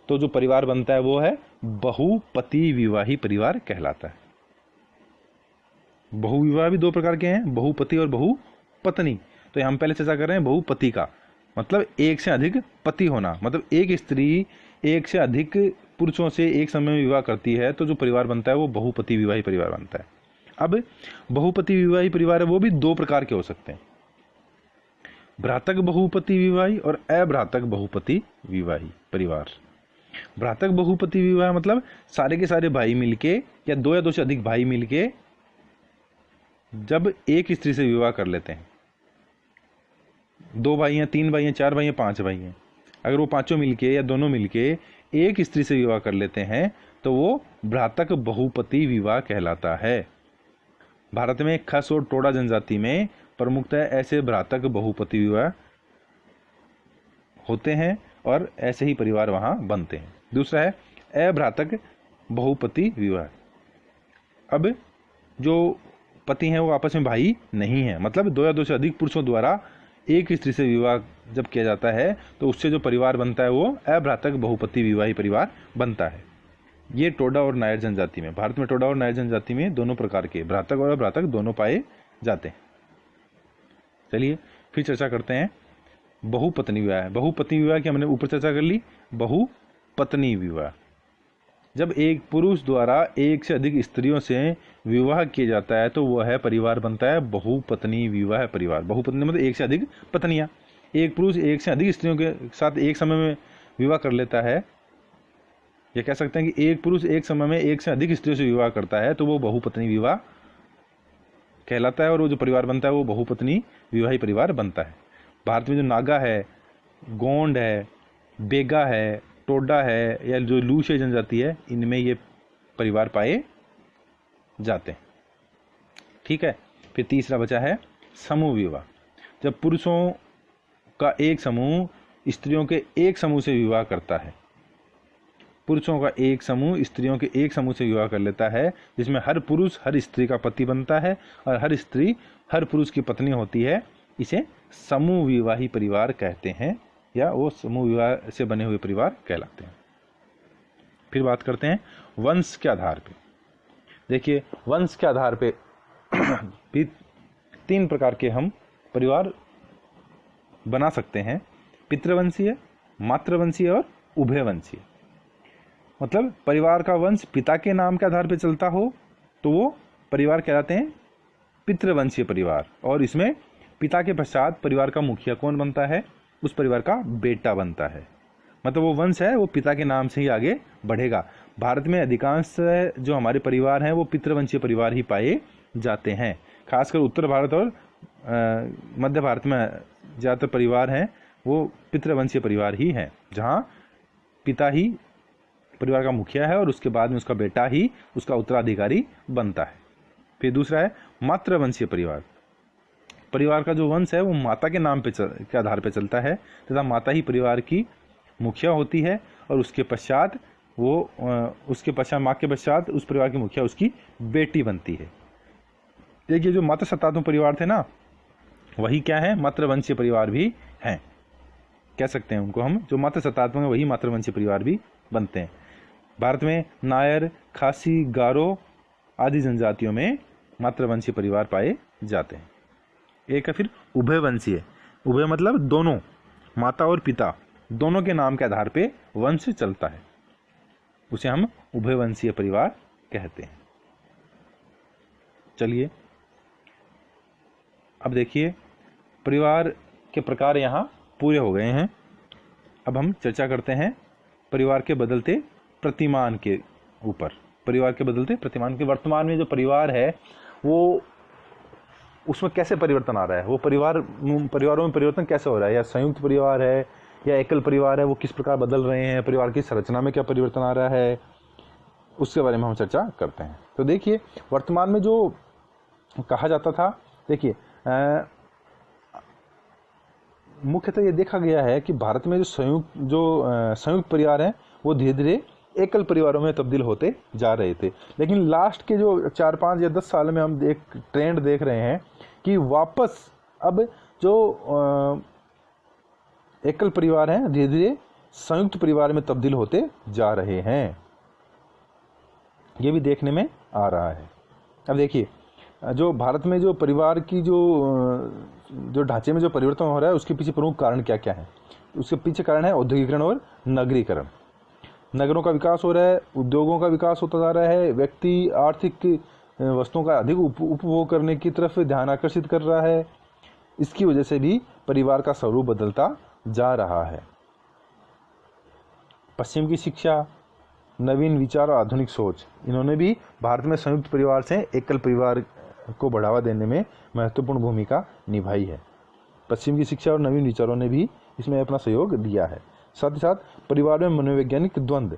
तो जो परिवार बनता है वो है बहुपति विवाही परिवार कहलाता है। बहुविवाह भी दो प्रकार के हैं, बहुपति और बहुपत्नी। तो हम पहले चर्चा कर रहे हैं बहुपति का, मतलब एक से अधिक पति होना, मतलब एक स्त्री एक से अधिक पुरुषों से एक समय में विवाह करती है तो जो परिवार बनता है वो बहुपति विवाही परिवार बनता है। अब बहुपति विवाही परिवार है वो भी दो प्रकार के हो सकते हैं, भ्रातक बहुपति विवाही और अभ्रातक बहुपति विवाही परिवार। भ्रातक बहुपति विवाह मतलब सारे के सारे भाई मिलके या दो से अधिक भाई मिलके जब एक स्त्री से विवाह कर लेते हैं, दो भाई हैं, तीन भाई हैं, चार भाई हैं, पांच भाई हैं, अगर वो पांचों मिलके या दोनों मिलके एक स्त्री से विवाह कर लेते हैं तो वो भ्रातक बहुपति विवाह कहलाता है। भारत में खस और टोडा जनजाति में प्रमुखतः ऐसे भ्रातक बहुपति विवाह होते हैं और ऐसे ही परिवार वहां बनते हैं। दूसरा है अभ्रातक बहुपति विवाह। अब जो पति हैं वो आपस में भाई नहीं है, मतलब दो या दो से अधिक पुरुषों द्वारा एक स्त्री से विवाह जब किया जाता है तो उससे जो परिवार बनता है वो अभ्रातक बहुपति विवाही परिवार बनता है। ये टोडा और नायर जनजाति में, भारत में टोडा और नायर जनजाति में दोनों प्रकार के भ्रातक और अभ्रातक दोनों पाए जाते हैं। चलिए फिर चर्चा करते हैं बहुपत्नी विवाह। बहुपत्नी विवाह की हमने ऊपर चर्चा कर ली। बहुपत्नी विवाह जब एक पुरुष द्वारा एक से अधिक स्त्रियों से विवाह किया जाता है तो वह परिवार बनता है बहुपत्नी विवाह परिवार। बहुपत्नी मतलब एक से अधिक पत्नियां। एक पुरुष एक से अधिक स्त्रियों के साथ एक समय में विवाह कर लेता है, ये कह सकते हैं कि एक पुरुष एक समय में एक से अधिक स्त्रियों से विवाह करता है तो वो बहुपत्नी विवाह कहलाता है और वो जो परिवार बनता है वो बहुपत्नी विवाही परिवार बनता है। भारत में जो नागा है, गोंड है, बेगा है, टोडा है या जो लूशे जनजाति है, इनमें ये परिवार पाए जाते हैं। ठीक है, फिर तीसरा बचा है समूह विवाह। जब पुरुषों का एक समूह स्त्रियों के एक समूह से विवाह करता है पुरुषों का एक समूह स्त्रियों के एक समूह से विवाह कर लेता है, जिसमें हर पुरुष हर स्त्री का पति बनता है और हर स्त्री हर पुरुष की पत्नी होती है, इसे समूह विवाही परिवार कहते हैं, या वो समूह विवाह से बने हुए परिवार कहलाते हैं। फिर बात करते हैं वंश के आधार पे। देखिए, वंश के आधार पे भी 3 प्रकार के हम परिवार बना सकते हैं, पितृवंशीय, मातृवंशीय और उभयवंशीय। मतलब परिवार का वंश पिता के नाम के आधार पर चलता हो तो वो परिवार कहलाते हैं पितृवंशीय परिवार, और इसमें पिता के पश्चात परिवार का मुखिया कौन बनता है? उस परिवार का बेटा बनता है। मतलब वो वंश है वो पिता के नाम से ही आगे बढ़ेगा। भारत में अधिकांश जो हमारे परिवार हैं वो पितृवंशीय परिवार ही पाए जाते हैं। खासकर उत्तर भारत और मध्य भारत में ज़्यादातर परिवार हैं वो पितृवंशीय परिवार ही हैं, जहाँ पिता ही परिवार का मुखिया है और उसके बाद में उसका बेटा ही उसका उत्तराधिकारी बनता है। फिर दूसरा है मातृवंशीय परिवार। परिवार का जो वंश है वो माता के नाम के आधार पर चलता है तथा माता ही परिवार की मुखिया होती है, और उसके पश्चात माँ के पश्चात उस परिवार की मुखिया उसकी बेटी बनती है। देखिए, जो मातृसत्तात्मक परिवार थे ना, वही क्या है? मातृवंशीय परिवार भी हैं, कह सकते हैं उनको हम। जो मातृसत्तात्मक है वही मातृवंशीय परिवार भी बनते हैं। भारत में नायर, खासी, गारो आदि जनजातियों में मातृवंशीय परिवार पाए जाते हैं। एक है फिर उभयवंशीय। उभय मतलब दोनों, माता और पिता दोनों के नाम के आधार पे वंश चलता है, उसे हम उभयवंशीय परिवार कहते हैं। चलिए अब देखिए, परिवार के प्रकार यहाँ पूरे हो गए हैं। अब हम चर्चा करते हैं परिवार के बदलते प्रतिमान के ऊपर। परिवार के बदलते प्रतिमान के वर्तमान में जो परिवार है वो उसमें कैसे परिवर्तन आ रहा है, वो परिवारों में परिवर्तन कैसे हो रहा है, या संयुक्त परिवार है या एकल परिवार है, वो किस प्रकार बदल रहे हैं, परिवार की संरचना में क्या परिवर्तन आ रहा है, उसके बारे में हम चर्चा करते हैं। तो देखिए, वर्तमान में जो कहा जाता था, देखिए मुख्यतः ये देखा गया है कि भारत में जो संयुक्त परिवार हैं वो धीरे धीरे एकल परिवारों में तब्दील होते जा रहे थे। लेकिन लास्ट के जो 4, 5 या 10 साल में हम एक ट्रेंड देख रहे हैं कि वापस अब जो एकल परिवार हैं धीरे धीरे संयुक्त परिवार में तब्दील होते जा रहे हैं, ये भी देखने में आ रहा है। अब देखिए, जो भारत में जो परिवार की जो ढांचे में जो परिवर्तन हो रहा है उसके पीछे प्रमुख कारण क्या क्या है? उसके पीछे कारण है औद्योगिकरण और नगरीकरण। नगरों का विकास हो रहा है, उद्योगों का विकास होता जा रहा है, व्यक्ति आर्थिक वस्तुओं का अधिक उपभोग करने की तरफ ध्यान आकर्षित कर रहा है। इसकी वजह से भी परिवार का स्वरूप बदलता जा रहा है। पश्चिम की शिक्षा, नवीन विचार और आधुनिक सोच, इन्होंने भी भारत में संयुक्त परिवार से एकल परिवार को बढ़ावा देने में महत्वपूर्ण भूमिका निभाई है। पश्चिम की शिक्षा और नवीन विचारों ने भी इसमें अपना सहयोग दिया है। साथ ही साथ परिवार में मनोवैज्ञानिक द्वंद्व,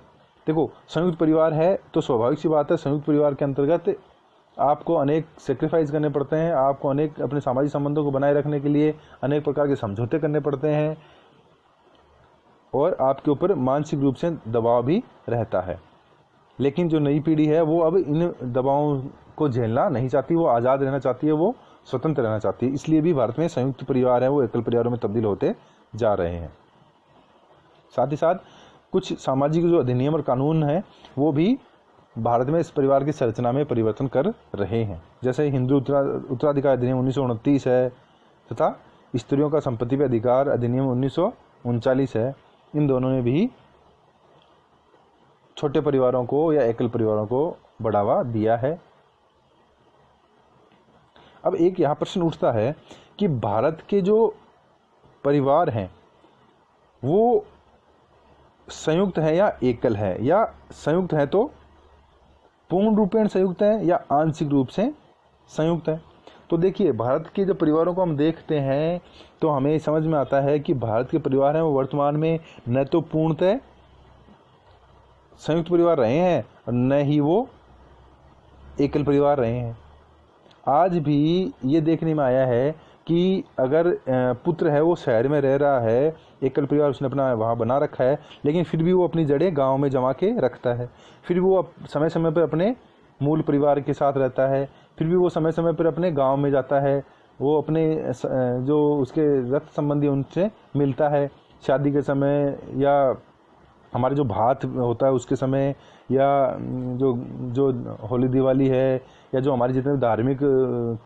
देखो संयुक्त परिवार है तो स्वाभाविक सी बात है, संयुक्त परिवार के अंतर्गत आपको अनेक सेक्रीफाइस करने पड़ते हैं, आपको अनेक अपने सामाजिक संबंधों को बनाए रखने के लिए अनेक प्रकार के समझौते करने पड़ते हैं, और आपके ऊपर मानसिक रूप से दबाव भी रहता है। लेकिन जो नई पीढ़ी है वो अब इन दबावों को झेलना नहीं चाहती, वो आज़ाद रहना चाहती है, वो स्वतंत्र रहना चाहती है। इसलिए भी भारत में संयुक्त परिवार है वो एकल परिवारों में तब्दील होते जा रहे हैं। साथ ही साथ कुछ सामाजिक जो अधिनियम और कानून हैं वो भी भारत में इस परिवार की संरचना में परिवर्तन कर रहे हैं। जैसे हिंदू उत्तराधिकार अधिनियम 1929 है तथा स्त्रियों का संपत्ति पर अधिकार अधिनियम 1939 है। इन दोनों ने भी छोटे परिवारों को या एकल परिवारों को बढ़ावा दिया है। अब एक यहाँ प्रश्न उठता है कि भारत के जो परिवार हैं वो संयुक्त है या एकल है, या संयुक्त है तो पूर्ण रूपेण संयुक्त है या आंशिक रूप से संयुक्त है। तो देखिए, भारत के जो परिवारों को हम देखते हैं तो हमें समझ में आता है कि भारत के परिवार हैं वो वर्तमान में न तो पूर्णतः संयुक्त परिवार रहे हैं और न ही वो एकल परिवार रहे हैं। आज भी ये देखने में आया है कि अगर पुत्र है वो शहर में रह रहा है एकल परिवार उसने अपना वहाँ बना रखा है, लेकिन फिर भी वो अपनी जड़ें गांव में जमा के रखता है। फिर भी वो समय समय पर अपने मूल परिवार के साथ रहता है, फिर भी वो समय समय पर अपने गांव में जाता है, वो अपने जो उसके रक्त संबंधी उनसे मिलता है, शादी के समय या हमारे जो भात होता है उसके समय, या जो जो होली दिवाली है, या जो हमारे जितने धार्मिक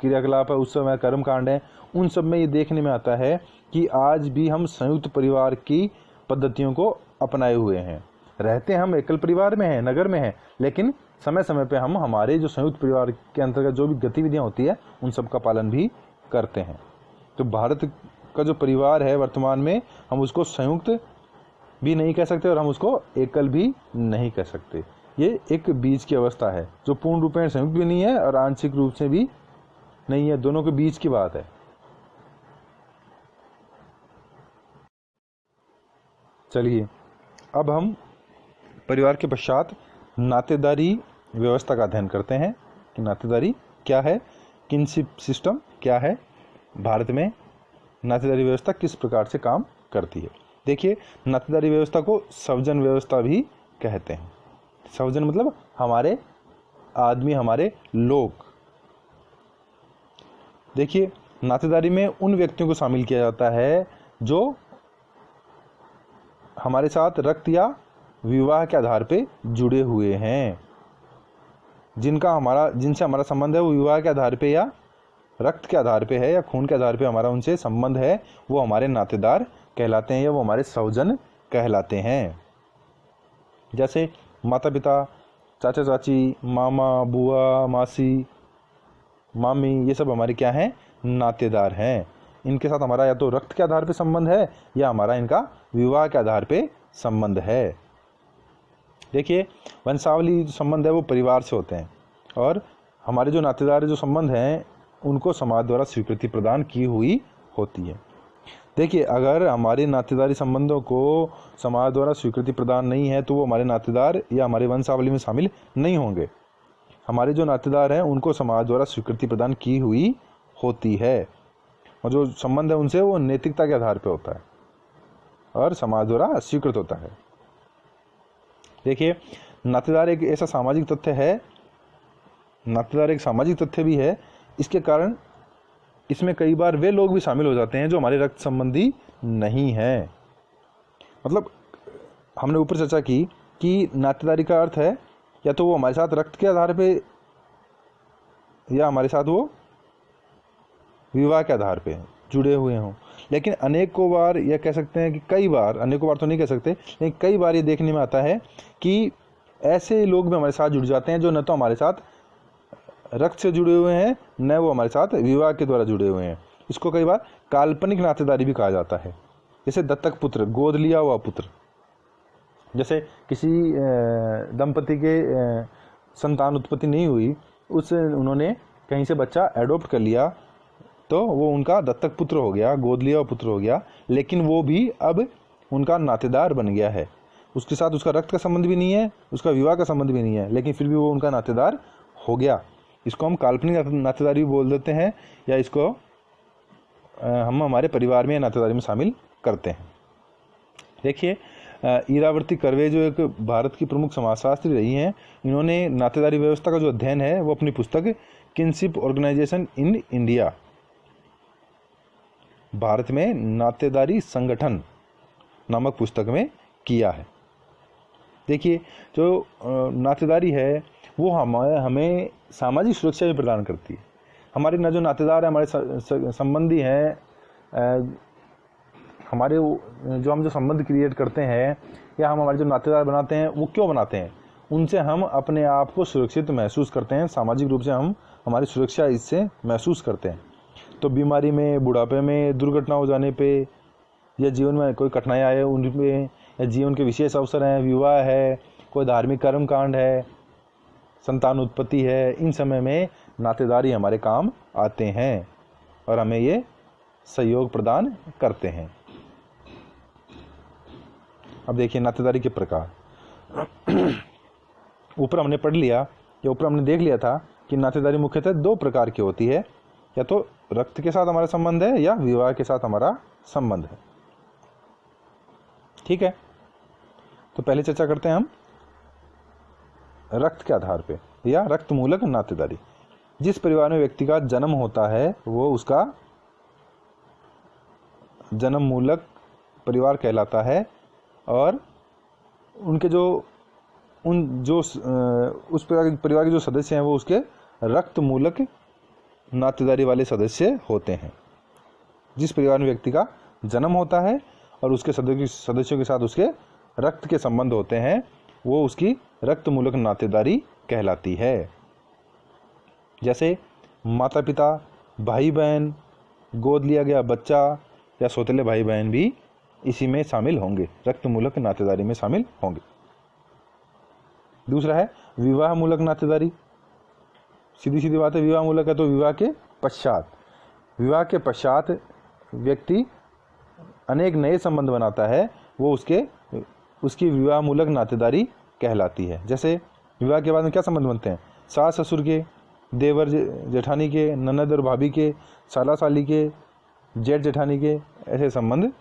क्रियाकलाप है उस समय, कर्म कांड है, उन सब में ये देखने में आता है कि आज भी हम संयुक्त परिवार की पद्धतियों को अपनाए हुए हैं। रहते हम एकल परिवार में हैं, नगर में हैं, लेकिन समय समय पे हम हमारे जो संयुक्त परिवार के अंतर्गत जो भी गतिविधियां होती है उन सब का पालन भी करते हैं। तो भारत का जो परिवार है वर्तमान में, हम उसको संयुक्त भी नहीं कह सकते और हम उसको एकल भी नहीं कह सकते। ये एक बीच की अवस्था है जो पूर्ण रूप में संयुक्त भी नहीं है और आंशिक रूप से भी नहीं है, दोनों के बीच की बात है। चलिए अब हम परिवार के पश्चात नातेदारी व्यवस्था का अध्ययन करते हैं कि नातेदारी क्या है, किनशिप सिस्टम क्या है, भारत में नातेदारी व्यवस्था किस प्रकार से काम करती है। देखिए, नातेदारी व्यवस्था को स्वजन व्यवस्था भी कहते हैं। स्वजन मतलब हमारे आदमी, हमारे लोग। देखिए, नातेदारी में उन व्यक्तियों को शामिल किया जाता है जो हमारे साथ रक्त या विवाह के आधार पे जुड़े हुए हैं, जिनसे हमारा संबंध है वो विवाह के आधार पे या रक्त के आधार पे है या खून के आधार पे हमारा उनसे संबंध है, वो हमारे नातेदार कहलाते हैं या वो हमारे स्वजन कहलाते हैं। जैसे माता पिता, चाचा चाची, मामा, बुआ, मासी, मामी, ये सब हमारे क्या हैं, नातेदार हैं। इनके साथ हमारा या तो रक्त के आधार पे संबंध है या हमारा इनका विवाह के आधार पे संबंध है। देखिए, वंशावली जो संबंध है वो परिवार से होते हैं और हमारे जो नातेदार जो संबंध हैं उनको समाज द्वारा स्वीकृति प्रदान की हुई होती है। देखिए, अगर हमारे नातेदारी संबंधों को समाज द्वारा स्वीकृति प्रदान नहीं है तो वो हमारे नातेदार या हमारे वंशावली में शामिल नहीं होंगे। हमारे जो नातेदार हैं उनको समाज द्वारा स्वीकृति प्रदान की हुई होती है और जो संबंध है उनसे वो नैतिकता के आधार पर होता है और समाज द्वारा स्वीकृत होता है। देखिए, नातेदार एक ऐसा सामाजिक तथ्य है, नातेदार एक सामाजिक तथ्य भी है। इसके कारण इसमें कई बार वे लोग भी शामिल हो जाते हैं जो हमारे रक्त संबंधी नहीं हैं। मतलब हमने ऊपर चर्चा की कि नातेदारी का अर्थ है या तो वो हमारे साथ रक्त के आधार पे या हमारे साथ वो विवाह के आधार पे जुड़े हुए हों। लेकिन अनेकों बार यह कह सकते हैं कि कई बार, अनेकों बार तो नहीं कह सकते, लेकिन कई बार ये देखने में आता है कि ऐसे लोग भी हमारे साथ जुड़ जाते हैं जो न तो हमारे साथ रक्त से जुड़े हुए हैं न वो हमारे साथ विवाह के द्वारा जुड़े हुए हैं। इसको कई बार काल्पनिक नातेदारी भी कहा जाता है। जैसे दत्तक पुत्र, गोद लिया हुआ पुत्र। जैसे किसी दंपति के संतान उत्पत्ति नहीं हुई, उन्होंने कहीं से बच्चा एडॉप्ट कर लिया तो वो उनका दत्तक पुत्र हो गया, गोद लिया हुआ पुत्र हो गया, लेकिन वो भी अब उनका नातेदार बन गया है। उसके साथ उसका रक्त का संबंध भी नहीं है, उसका विवाह का संबंध भी नहीं है, लेकिन फिर भी वो उनका नातेदार हो गया। इसको हम काल्पनिक नातेदारी बोल देते हैं या इसको हम हमारे परिवार में या नातेदारी में शामिल करते हैं। देखिए, इरावती कर्वे जो एक भारत की प्रमुख समाजशास्त्री रही हैं, इन्होंने नातेदारी व्यवस्था का जो अध्ययन है वो अपनी पुस्तक kinship organisation in India, Bharat में नातेदारी संगठन नामक पुस्तक में किया है। देखिए, जो नातेदारी है वो हमें सामाजिक सुरक्षा भी प्रदान करती है। हमारे न जो नातेदार हैं, हमारे संबंधी हैं, हमारे जो हम जो संबंध क्रिएट करते हैं या हम हमारे जो नातेदार बनाते हैं वो क्यों बनाते हैं, उनसे हम अपने आप को सुरक्षित महसूस करते हैं। सामाजिक रूप से हम हमारी सुरक्षा इससे महसूस करते हैं। तो बीमारी में, बुढ़ापे में, दुर्घटना हो जाने पे या जीवन में कोई कठिनाई आए उन पे, या जीवन के विशेष अवसर हैं, विवाह है, कोई धार्मिक कर्म कांड है, संतान उत्पत्ति है, इन समय में नातेदारी हमारे काम आते हैं और हमें ये सहयोग प्रदान करते हैं। अब देखिए नातेदारी के प्रकार। ऊपर हमने पढ़ लिया या ऊपर हमने देख लिया था कि नातेदारी मुख्यतः दो प्रकार की होती है, या तो रक्त के साथ हमारा संबंध है या विवाह के साथ हमारा संबंध है। ठीक है, तो पहले चर्चा करते हैं हम रक्त के आधार पे या रक्त मूलक नातेदारी। जिस परिवार में व्यक्ति का जन्म होता है वो उसका जन्म मूलक परिवार कहलाता है, और उनके उस परिवार के जो सदस्य हैं वो उसके रक्त मूलक नातेदारी वाले सदस्य होते हैं। जिस परिवार में व्यक्ति का जन्म होता है और उसके सदस्यों के साथ उसके रक्त के संबंध होते हैं वो उसकी रक्त मूलक नातेदारी कहलाती है। जैसे माता पिता, भाई बहन, गोद लिया गया बच्चा या सौतेले भाई बहन भी इसी में शामिल होंगे, रक्त मूलक नातेदारी में शामिल होंगे। दूसरा है विवाह मूलक नातेदारी। सीधी सीधी बात है, विवाह मूलक है तो विवाह के पश्चात व्यक्ति अनेक नए संबंध बनाता है, वो उसकी विवाह मूलक नातेदारी कहलाती है। जैसे विवाह के बाद में क्या संबंध बनते हैं? सास ससुर के, देवर जेठानी के, ननद और भाभी के, साला साली के, जेठ जेठानी के, ऐसे संबंध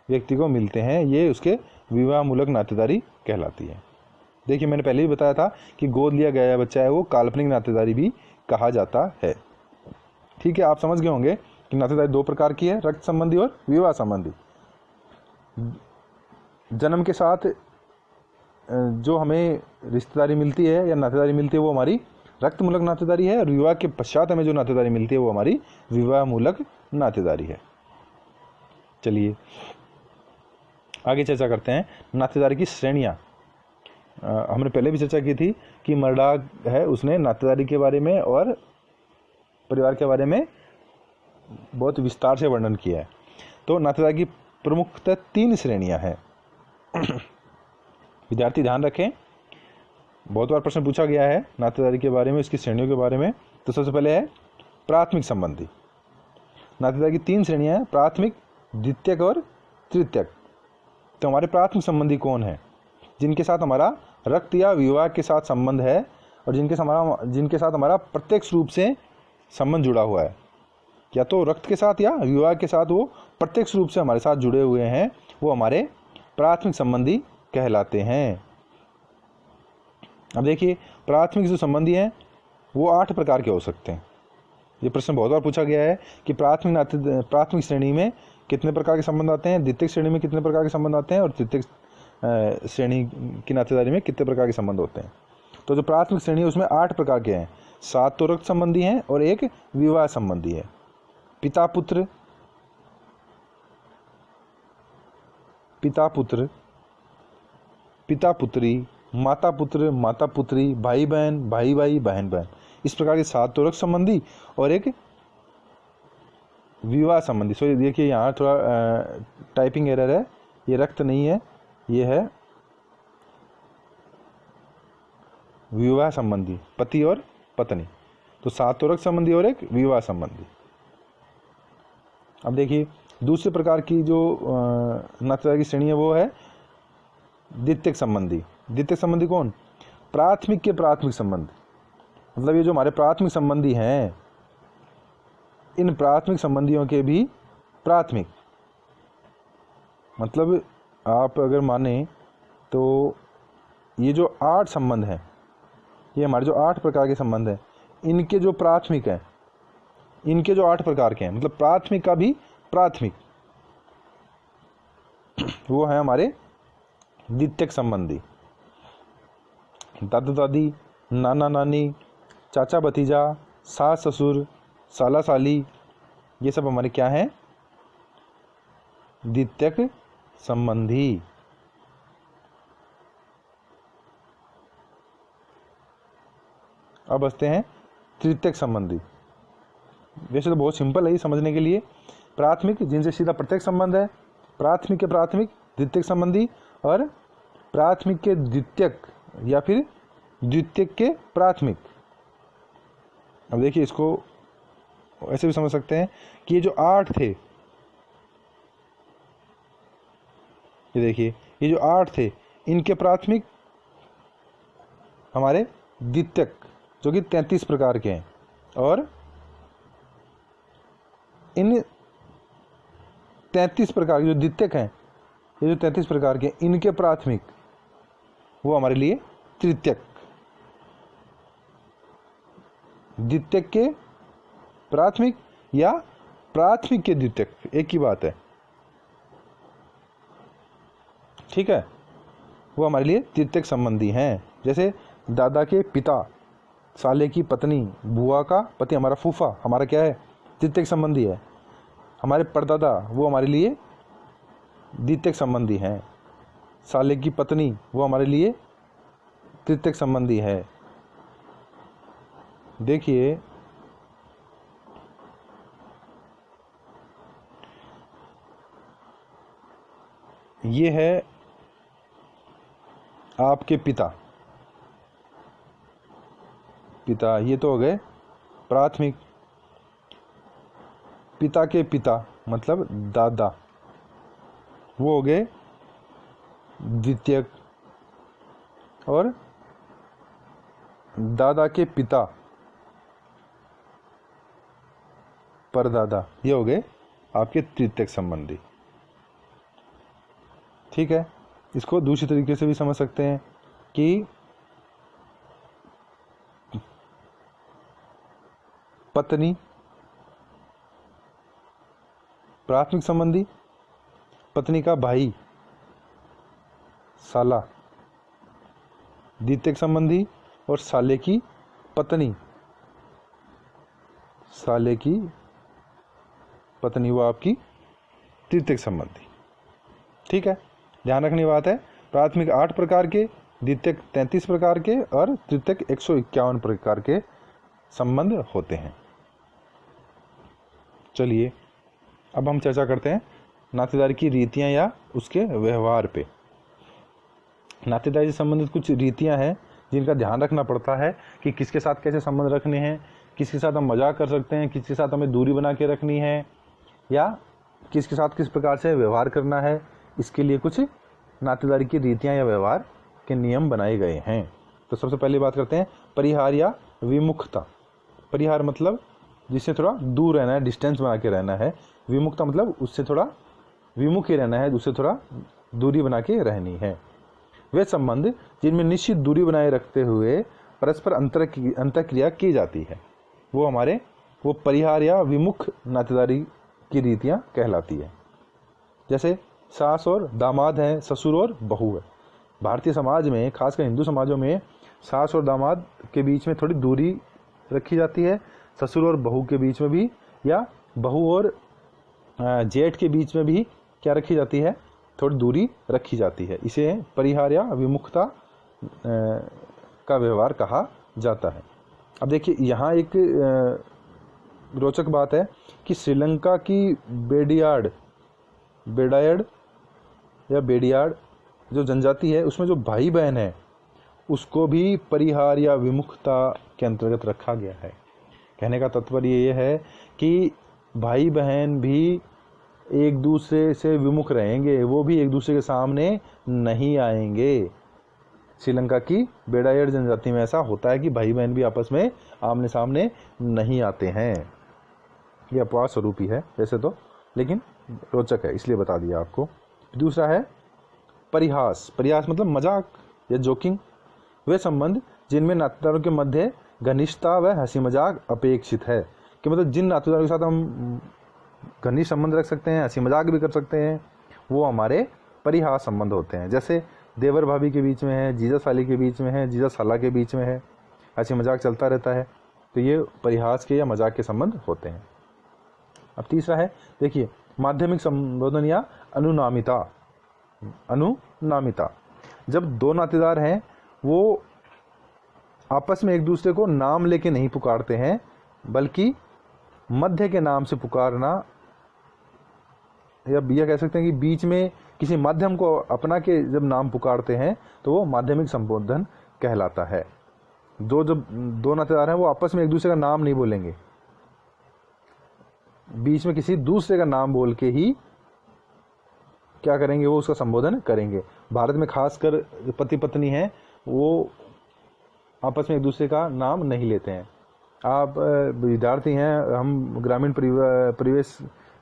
व्यक्ति को मिलते हैं, ये उसके विवाह मूलक नातेदारी कहलाती है। देखिए मैंने पहले भी बताया था कि गोद लिया गया बच्चा है वो काल्पनिक नातेदारी भी कहा जाता है। ठीक है, आप समझ गए होंगे कि नातेदारी दो प्रकार की है, रक्त संबंधी और विवाह संबंधी। जन्म के साथ जो हमें रिश्तेदारी मिलती है या नातेदारी मिलती है वो हमारी रक्त मूलक नातेदारी है, और विवाह के पश्चात हमें जो नातेदारी मिलती है वो हमारी विवाह मूलक नातेदारी है। चलिए आगे चर्चा करते हैं नातेदारी की श्रेणियाँ। हमने पहले भी चर्चा की थी कि मर्डाक है, उसने नातेदारी के बारे में और परिवार के बारे में बहुत विस्तार से वर्णन किया है। तो नातेदारी की प्रमुखतः 3 श्रेणियां हैं। विद्यार्थी ध्यान रखें, बहुत बार प्रश्न पूछा गया है नातेदारी के बारे में, इसकी श्रेणियों के बारे में। तो सबसे पहले है प्राथमिक संबंधी। नातेदारी की 3 श्रेणियां हैं, प्राथमिक, द्वितीयक और तृतीयक। तो हमारे प्राथमिक संबंधी कौन है? जिनके साथ हमारा रक्त या विवाह के साथ संबंध है और जिनके साथ हमारा प्रत्यक्ष रूप से संबंध जुड़ा हुआ है, या तो रक्त के साथ या विवाह के साथ वो प्रत्यक्ष रूप से हमारे साथ जुड़े हुए हैं, वो हमारे प्राथमिक संबंधी कहलाते हैं। अब देखिए प्राथमिक जो संबंधी हैं वो 8 प्रकार के हो सकते हैं। ये प्रश्न बहुत बार पूछा गया है कि प्राथमिक श्रेणी में कितने प्रकार के संबंध आते हैं, द्वितीयक श्रेणी में कितने प्रकार के संबंध आते हैं और तृतीयक श्रेणी की नातेदारी में कितने प्रकार के संबंध होते हैं। तो जो प्राथमिक श्रेणी है उसमें 8 प्रकार के हैं। 7 तो रक्त संबंधी हैं और 1 विवाह संबंधी है। पिता पुत्र, पिता पुत्री, माता पुत्र, माता पुत्री, भाई बहन, भाई भाई, बहन बहन, इस प्रकार के 7 तो रक्त संबंधी और 1 विवाह संबंधी। सो देखिए यहाँ थोड़ा टाइपिंग एरर है, ये रक्त नहीं है, ये है विवाह संबंधी, पति और पत्नी। तो 7 तो रक्त संबंधी और 1 विवाह संबंधी। अब देखिए दूसरे प्रकार की जो नातेदारी की श्रेणी है वो है द्वितीयक संबंधी। द्वितीयक संबंधी कौन? प्राथमिक के प्राथमिक संबंध। मतलब ये जो हमारे प्राथमिक संबंधी हैं, इन प्राथमिक संबंधियों के भी प्राथमिक, मतलब आप अगर माने तो ये जो 8 संबंध हैं, ये हमारे जो 8 प्रकार के संबंध हैं, इनके जो प्राथमिक हैं, इनके जो 8 प्रकार के हैं, मतलब प्राथमिक का भी प्राथमिक, वो है हमारे द्वितीयक संबंधी। दादा दादी, नाना नानी, चाचा भतीजा, सास ससुर, साला साली, ये सब हमारे क्या हैं? द्वितीयक संबंधी। अब बचते हैं तृतीयक संबंधी। वैसे तो बहुत सिंपल है ये समझने के लिए। प्राथमिक जिनसे सीधा प्रत्यक्ष संबंध है, प्राथमिक के प्राथमिक, द्वितीयक संबंधी, और प्राथमिक के द्वितीयक या फिर द्वितीयक के प्राथमिक। अब देखिए इसको ऐसे भी समझ सकते हैं कि ये जो 8 थे, ये देखिए ये जो 8 थे, इनके प्राथमिक हमारे द्वितीयक जो कि 33 प्रकार के हैं, और इन 33 प्रकार के जो द्वितीयक हैं ये जो 33 प्रकार के, इनके प्राथमिक वो हमारे लिए तृतीयक, द्वितीयक के प्राथमिक या प्राथमिक के द्वितीयक, एक ही बात है, ठीक है। वो हमारे लिए तृतीयक संबंधी हैं। जैसे दादा के पिता, साले की पत्नी, बुआ का पति, हमारा फूफा, हमारा क्या है, तृतीयक संबंधी है। हमारे परदादा वो हमारे लिए द्वितीयक संबंधी हैं। साले की पत्नी वो हमारे लिए तृतीयक संबंधी है। देखिए ये है आपके पिता, पिता ये तो हो गए प्राथमिक। पिता के पिता मतलब दादा, वो हो गए द्वितीयक। और दादा के पिता परदादा, ये हो गए आपके तृतीयक संबंधी, ठीक है। इसको दूसरी तरीके से भी समझ सकते हैं कि पत्नी प्राथमिक संबंधी, पत्नी का भाई साला द्वितीयक संबंधी, और साले की पत्नी, साले की पत्नी वो आपकी तृतीयक संबंधी, ठीक है। ध्यान रखने की बात है, प्राथमिक 8 प्रकार के, द्वितीयक 33 प्रकार के और तृतीयक 151 प्रकार के संबंध होते हैं। चलिए अब हम चर्चा करते हैं नातेदारी की रीतियां या उसके व्यवहार पे। नातेदारी से संबंधित कुछ रीतियां हैं जिनका ध्यान रखना पड़ता है कि किसके साथ कैसे संबंध रखने हैं, किसके साथ हम मजाक कर सकते हैं, किसके साथ हमें दूरी बना के रखनी है, या किसके साथ किस प्रकार से व्यवहार करना है। इसके लिए कुछ नातेदारी की रीतियां या व्यवहार के नियम बनाए गए हैं। तो सबसे पहले बात करते हैं परिहार या विमुखता। परिहार मतलब जिससे थोड़ा दूर रहना है, डिस्टेंस बना के रहना है। विमुखता मतलब उससे थोड़ा विमुख ही रहना है, उससे थोड़ा दूरी बना के रहनी है। वे संबंध जिनमें निश्चित दूरी बनाए रखते हुए परस्पर अंतःक्रिया की जाती है वो परिहार या विमुख नातेदारी की रीतियां कहलाती है। जैसे सास और दामाद हैं, ससुर और बहू है। भारतीय समाज में, खासकर हिंदू समाजों में, सास और दामाद के बीच में थोड़ी दूरी रखी जाती है, ससुर और बहू के बीच में भी, या बहू और जेठ के बीच में भी क्या रखी जाती है, थोड़ी दूरी रखी जाती है। इसे परिहार या विमुखता का व्यवहार कहा जाता है। अब देखिए यहाँ एक रोचक बात है कि श्रीलंका की बेडायड या बेडियाड जो जनजाति है, उसमें जो भाई बहन है उसको भी परिहार या विमुखता के अंतर्गत रखा गया है। कहने का तात्पर्य ये है कि भाई बहन भी एक दूसरे से विमुख रहेंगे, वो भी एक दूसरे के सामने नहीं आएंगे। श्रीलंका की बेडायड जनजाति में ऐसा होता है कि भाई बहन भी आपस में आमने सामने नहीं आते हैं। ये अपवाद स्वरूप ही है वैसे तो, लेकिन रोचक है इसलिए बता दिया आपको। दूसरा है परिहास। परिहास मतलब मजाक या जोकिंग। वे संबंध जिनमें नातेदारों के मध्य घनिष्ठता व हंसी मजाक अपेक्षित है, कि मतलब जिन नातेदारों के साथ हम घनिष्ठ संबंध रख सकते हैं, हंसी मजाक भी कर सकते हैं, वो हमारे परिहास संबंध होते हैं। जैसे देवर भाभी के बीच में है, जीजा साली के बीच में है, जीजा साला के बीच में है, हंसी मजाक चलता रहता है, तो ये परिहास के या मजाक के संबंध होते हैं। अब तीसरा है, देखिए माध्यमिक संबोधन या अनुनामिता। अनुनामिता, जब दो नातेदार हैं वो आपस में एक दूसरे को नाम लेके नहीं पुकारते हैं, बल्कि मध्य के नाम से पुकारना, या यह कह सकते हैं कि बीच में किसी माध्यम को अपना के जब नाम पुकारते हैं तो वो माध्यमिक संबोधन कहलाता है। जब दो नातेदार हैं वो आपस में एक दूसरे का नाम नहीं बोलेंगे, बीच में किसी दूसरे का नाम बोल के ही क्या करेंगे, वो उसका संबोधन करेंगे। भारत में खासकर पति पत्नी हैं वो आपस में एक दूसरे का नाम नहीं लेते हैं। आप विद्यार्थी हैं, हम ग्रामीण परिवेश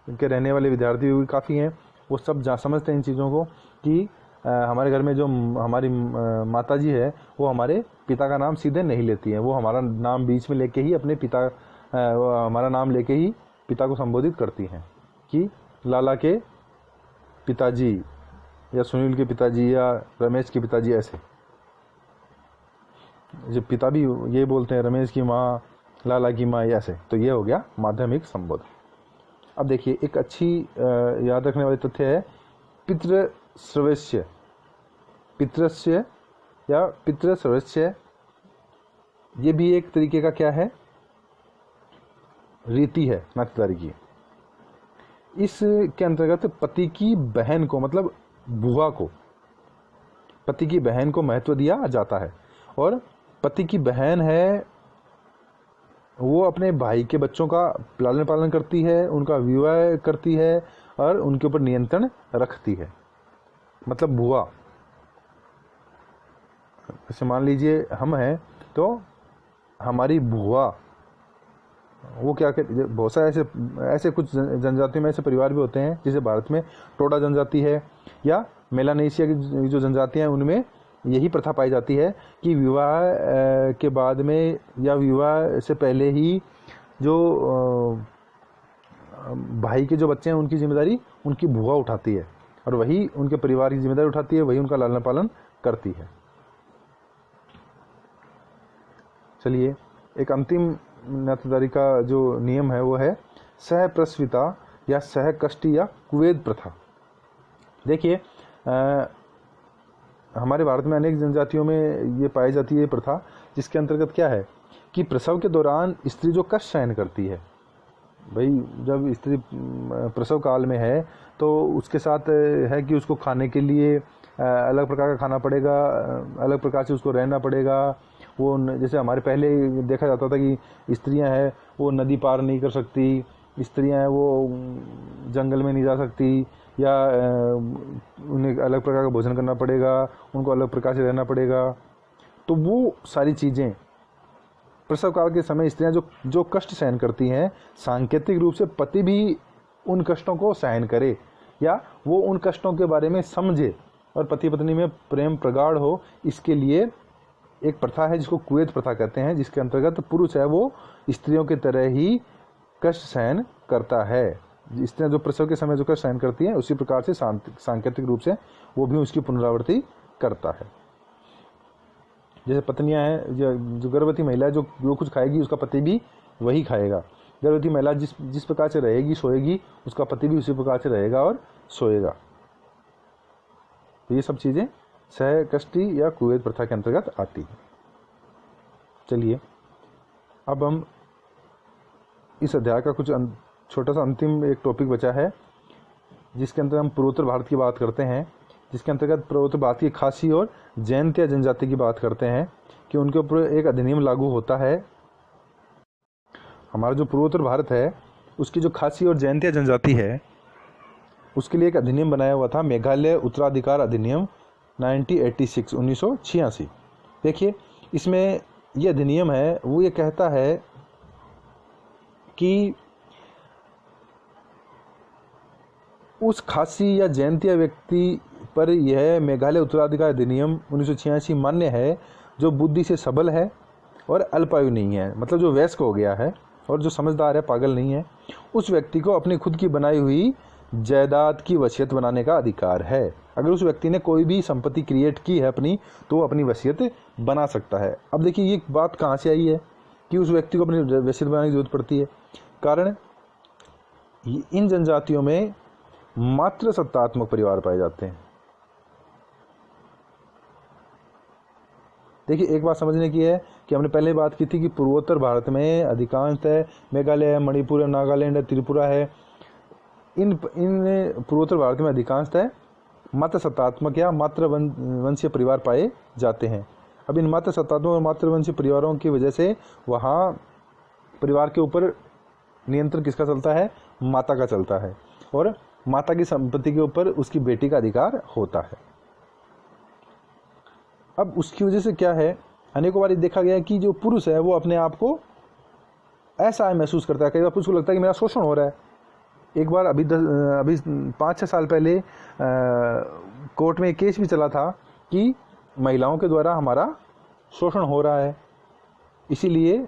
के रहने वाले विद्यार्थी भी काफ़ी हैं, वो सब समझते हैं इन चीज़ों को कि हमारे घर में जो हमारी माता जी है वो हमारे पिता का नाम सीधे नहीं लेती हैं, वो हमारा नाम बीच में लेके ही अपने पिता हमारा नाम लेके ही पिता को संबोधित करती हैं कि लाला के पिताजी या सुनील के पिताजी या रमेश के पिताजी, ऐसे जो पिता भी ये बोलते हैं रमेश की माँ, लाला की माँ, ऐसे। तो ये हो गया माध्यमिक संबोधन। अब देखिए एक अच्छी याद रखने वाली तथ्य है पितृश्रवस्य, पितृस्य या पितृश्रवस्य, ये भी एक तरीके का क्या है, रीति है नातेदारी की। इसके अंतर्गत पति की बहन को, मतलब बुआ को, पति की बहन को महत्व दिया जाता है। और पति की बहन है वो अपने भाई के बच्चों का लालन पालन करती है, उनका विवाह करती है और उनके ऊपर नियंत्रण रखती है। मतलब बुआ, जैसे मान लीजिए हम हैं तो हमारी बुआ वो क्या कहते, बहुत सारे ऐसे कुछ जनजातियों में ऐसे परिवार भी होते हैं, जैसे भारत में टोडा जनजाति है या मेलानेशिया की जो जनजातियां हैं उनमें यही प्रथा पाई जाती है कि विवाह के बाद में या विवाह से पहले ही जो भाई के जो बच्चे हैं उनकी जिम्मेदारी उनकी बुआ उठाती है और वही उनके परिवार की जिम्मेदारी उठाती है, वही उनका लालन पालन करती है। चलिए एक अंतिम नातेदारी का जो नियम है वो है सहप्रसविता या सहकष्टी या कुवेद प्रथा। देखिए हमारे भारत में अनेक जनजातियों में ये पाई जाती है प्रथा, जिसके अंतर्गत क्या है कि प्रसव के दौरान स्त्री जो कष्ट सहन करती है, भाई जब स्त्री प्रसव काल में है तो उसके साथ है कि उसको खाने के लिए अलग प्रकार का खाना पड़ेगा, अलग प्रकार से उसको रहना पड़ेगा। वो जैसे हमारे पहले देखा जाता था कि स्त्रियां हैं वो नदी पार नहीं कर सकती, स्त्रियां हैं वो जंगल में नहीं जा सकती, या उन्हें अलग प्रकार का भोजन करना पड़ेगा, उनको अलग प्रकार से रहना पड़ेगा। तो वो सारी चीज़ें प्रसव काल के समय स्त्रियां जो कष्ट सहन करती हैं, सांकेतिक रूप से पति भी उन कष्टों को सहन करे या वो उन कष्टों के बारे में समझे और पति पत्नी में प्रेम प्रगाढ़ हो, इसके लिए एक प्रथा है जिसको कुवेद प्रथा कहते हैं, जिसके अंतर्गत पुरुष है वो स्त्रियों की तरह ही कष्ट सहन करता है। स्त्रियां जो प्रसव के समय जो कष्ट सहन करती हैं उसी प्रकार से सांकेतिक रूप से वो भी उसकी पुनरावृत्ति करता है। जैसे पत्नियां हैं, जो गर्भवती महिला है जो कुछ खाएगी उसका पति भी वही खाएगा। गर्भवती महिला जिस प्रकार से रहेगी सोएगी उसका पति भी उसी प्रकार से रहेगा और सोएगा। तो ये सब चीज़ें सहकष्टी या कुवेद प्रथा के अंतर्गत आती है। चलिए अब हम इस अध्याय का कुछ छोटा सा अंतिम एक टॉपिक बचा है, जिसके अंतर्गत हम पूर्वोत्तर भारत की बात करते हैं, जिसके अंतर्गत पूर्वोत्तर भारत की खासी और जैनतिया जनजाति की बात करते हैं कि उनके ऊपर एक अधिनियम लागू होता है। हमारा जो पूर्वोत्तर भारत है उसकी जो खासी और जैनतिया जनजाति है उसके लिए एक अधिनियम बनाया हुआ था, मेघालय उत्तराधिकार अधिनियम 1986। देखिए इसमें ये अधिनियम है वो ये कहता है कि उस खासी या जैनतिया व्यक्ति पर यह मेघालय उत्तराधिकार अधिनियम 1986 मान्य है जो बुद्धि से सबल है और अल्पायु नहीं है, मतलब जो वयस्क हो गया है और जो समझदार है, पागल नहीं है, उस व्यक्ति को अपनी खुद की बनाई हुई जायदाद की वसीयत बनाने का अधिकार है। अगर उस व्यक्ति ने कोई भी संपत्ति क्रिएट की है अपनी तो वो अपनी वसीयत बना सकता है। अब देखिए ये बात कहाँ से आई है कि उस व्यक्ति को अपनी वसीयत बनाने की जरूरत पड़ती है। कारण इन जनजातियों में मात्र सत्तात्मक परिवार पाए जाते हैं। देखिए एक बात समझने की है कि हमने पहले बात की थी कि पूर्वोत्तर भारत में अधिकांश है मेघालय है, मणिपुर है, नागालैंड है, त्रिपुरा है, इन पूर्वोत्तर भारत में अधिकांश है मात्र सत्तात्मक या मात्र वंशीय परिवार पाए जाते हैं। अब इन मात्र सत्तात्मक और मात्र वंशीय परिवारों की वजह से वहाँ परिवार के ऊपर नियंत्रण किसका चलता है? माता का चलता है, और माता की संपत्ति के ऊपर उसकी बेटी का अधिकार होता है। अब उसकी वजह से क्या है, अनेकों बार देखा गया है कि जो पुरुष है वो अपने आप को ऐसा महसूस करता है, कई बार पुरुष को लगता है कि मेरा शोषण हो रहा है, एक बार अभी 5-6 साल पहले कोर्ट में एक केस भी चला था कि महिलाओं के द्वारा हमारा शोषण हो रहा है, इसीलिए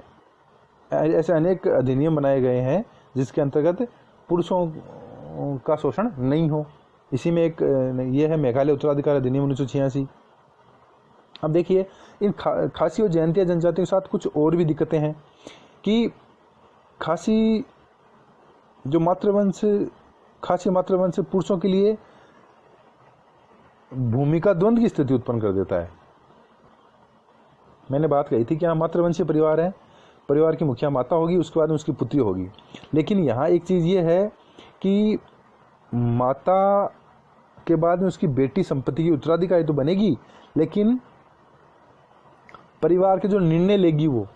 ऐसे अनेक अधिनियम बनाए गए हैं जिसके अंतर्गत पुरुषों का शोषण नहीं हो। इसी में एक ये है मेघालय उत्तराधिकार अधिनियम 1986। अब देखिए, इन खासी और जयंतिया जनजातियों के साथ कुछ और भी दिक्कतें हैं कि खासी मातृवंश पुरुषों के लिए भूमिका द्वंद्व की स्थिति उत्पन्न कर देता है। मैंने बात कही थी कि यहाँ मातृवंशीय परिवार है, परिवार की मुखिया माता होगी, उसके बाद में उसकी पुत्री होगी। लेकिन यहाँ एक चीज़ ये है कि माता के बाद में उसकी बेटी संपत्ति की उत्तराधिकारी तो बनेगी, लेकिन परिवार के जो निर्णय लेगी वो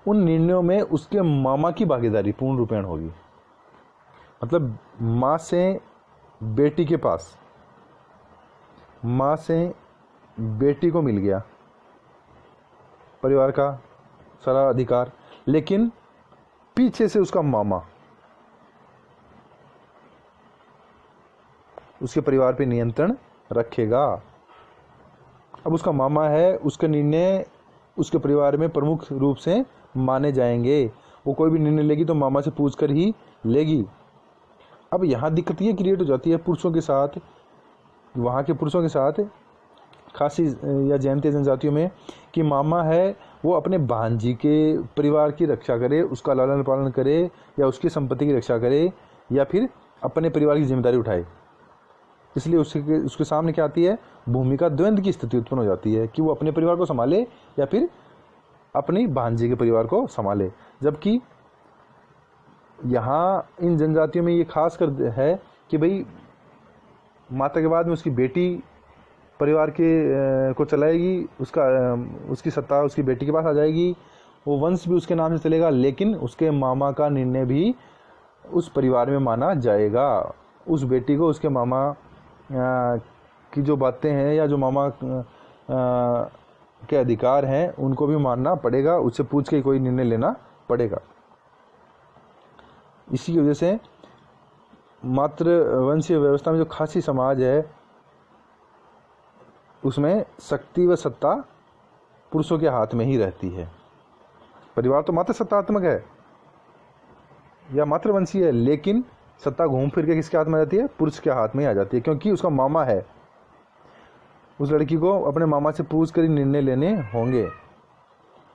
उन निर्णयों में उसके मामा की भागीदारी पूर्ण रूपेण होगी। मतलब माँ से बेटी के पास, माँ से बेटी को मिल गया परिवार का सारा अधिकार, लेकिन पीछे से उसका मामा उसके परिवार पे नियंत्रण रखेगा। अब उसका मामा है, उसके निर्णय उसके परिवार में प्रमुख रूप से माने जाएंगे। वो कोई भी निर्णय लेगी तो मामा से पूछ कर ही लेगी। अब यहाँ दिक्कत ये क्रिएट हो जाती है पुरुषों के साथ, वहाँ के पुरुषों के साथ खासी या जयंती जनजातियों में, कि मामा है वो अपने भांजी के परिवार की रक्षा करे, उसका लालन पालन करे, या उसकी संपत्ति की रक्षा करे, या फिर अपने परिवार की जिम्मेदारी उठाए। इसलिए उसके सामने क्या आती है, भूमिका द्वंद्व की स्थिति उत्पन्न हो जाती है कि वो अपने परिवार को संभाले या फिर अपनी भांजी के परिवार को संभाले। जबकि यहाँ इन जनजातियों में ये खास कर है कि भाई माता के बाद में उसकी बेटी परिवार के को चलाएगी, उसकी सत्ता उसकी बेटी के पास आ जाएगी, वो वंश भी उसके नाम से चलेगा, लेकिन उसके मामा का निर्णय भी उस परिवार में माना जाएगा। उस बेटी को उसके मामा की जो बातें हैं या जो मामा के अधिकार हैं उनको भी मानना पड़ेगा, उससे पूछ के कोई निर्णय लेना पड़ेगा। इसी की वजह से मातृवंशीय व्यवस्था में जो खासी समाज है उसमें शक्ति व सत्ता पुरुषों के हाथ में ही रहती है। परिवार तो मात्र सत्तात्मक है या मातृवंशीय है, लेकिन सत्ता घूम फिर के किसके हाथ में आ जाती है, पुरुष के हाथ में आ जाती है, क्योंकि उसका मामा है। उस लड़की को अपने मामा से पूछ कर ही निर्णय लेने होंगे,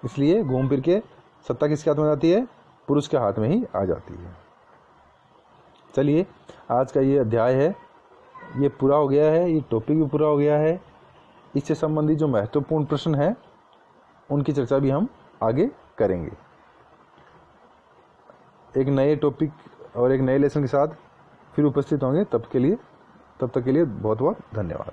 इसलिए घूम फिर के सत्ता किसके हाथ में आ जाती है, पुरुष के हाथ में ही आ जाती है। चलिए, आज का ये अध्याय है ये पूरा हो गया है, ये टॉपिक भी पूरा हो गया है। इससे संबंधित जो महत्वपूर्ण प्रश्न हैं उनकी चर्चा भी हम आगे करेंगे। एक नए टॉपिक और एक नए लेसन के साथ फिर उपस्थित होंगे। तब तक के लिए बहुत बहुत धन्यवाद।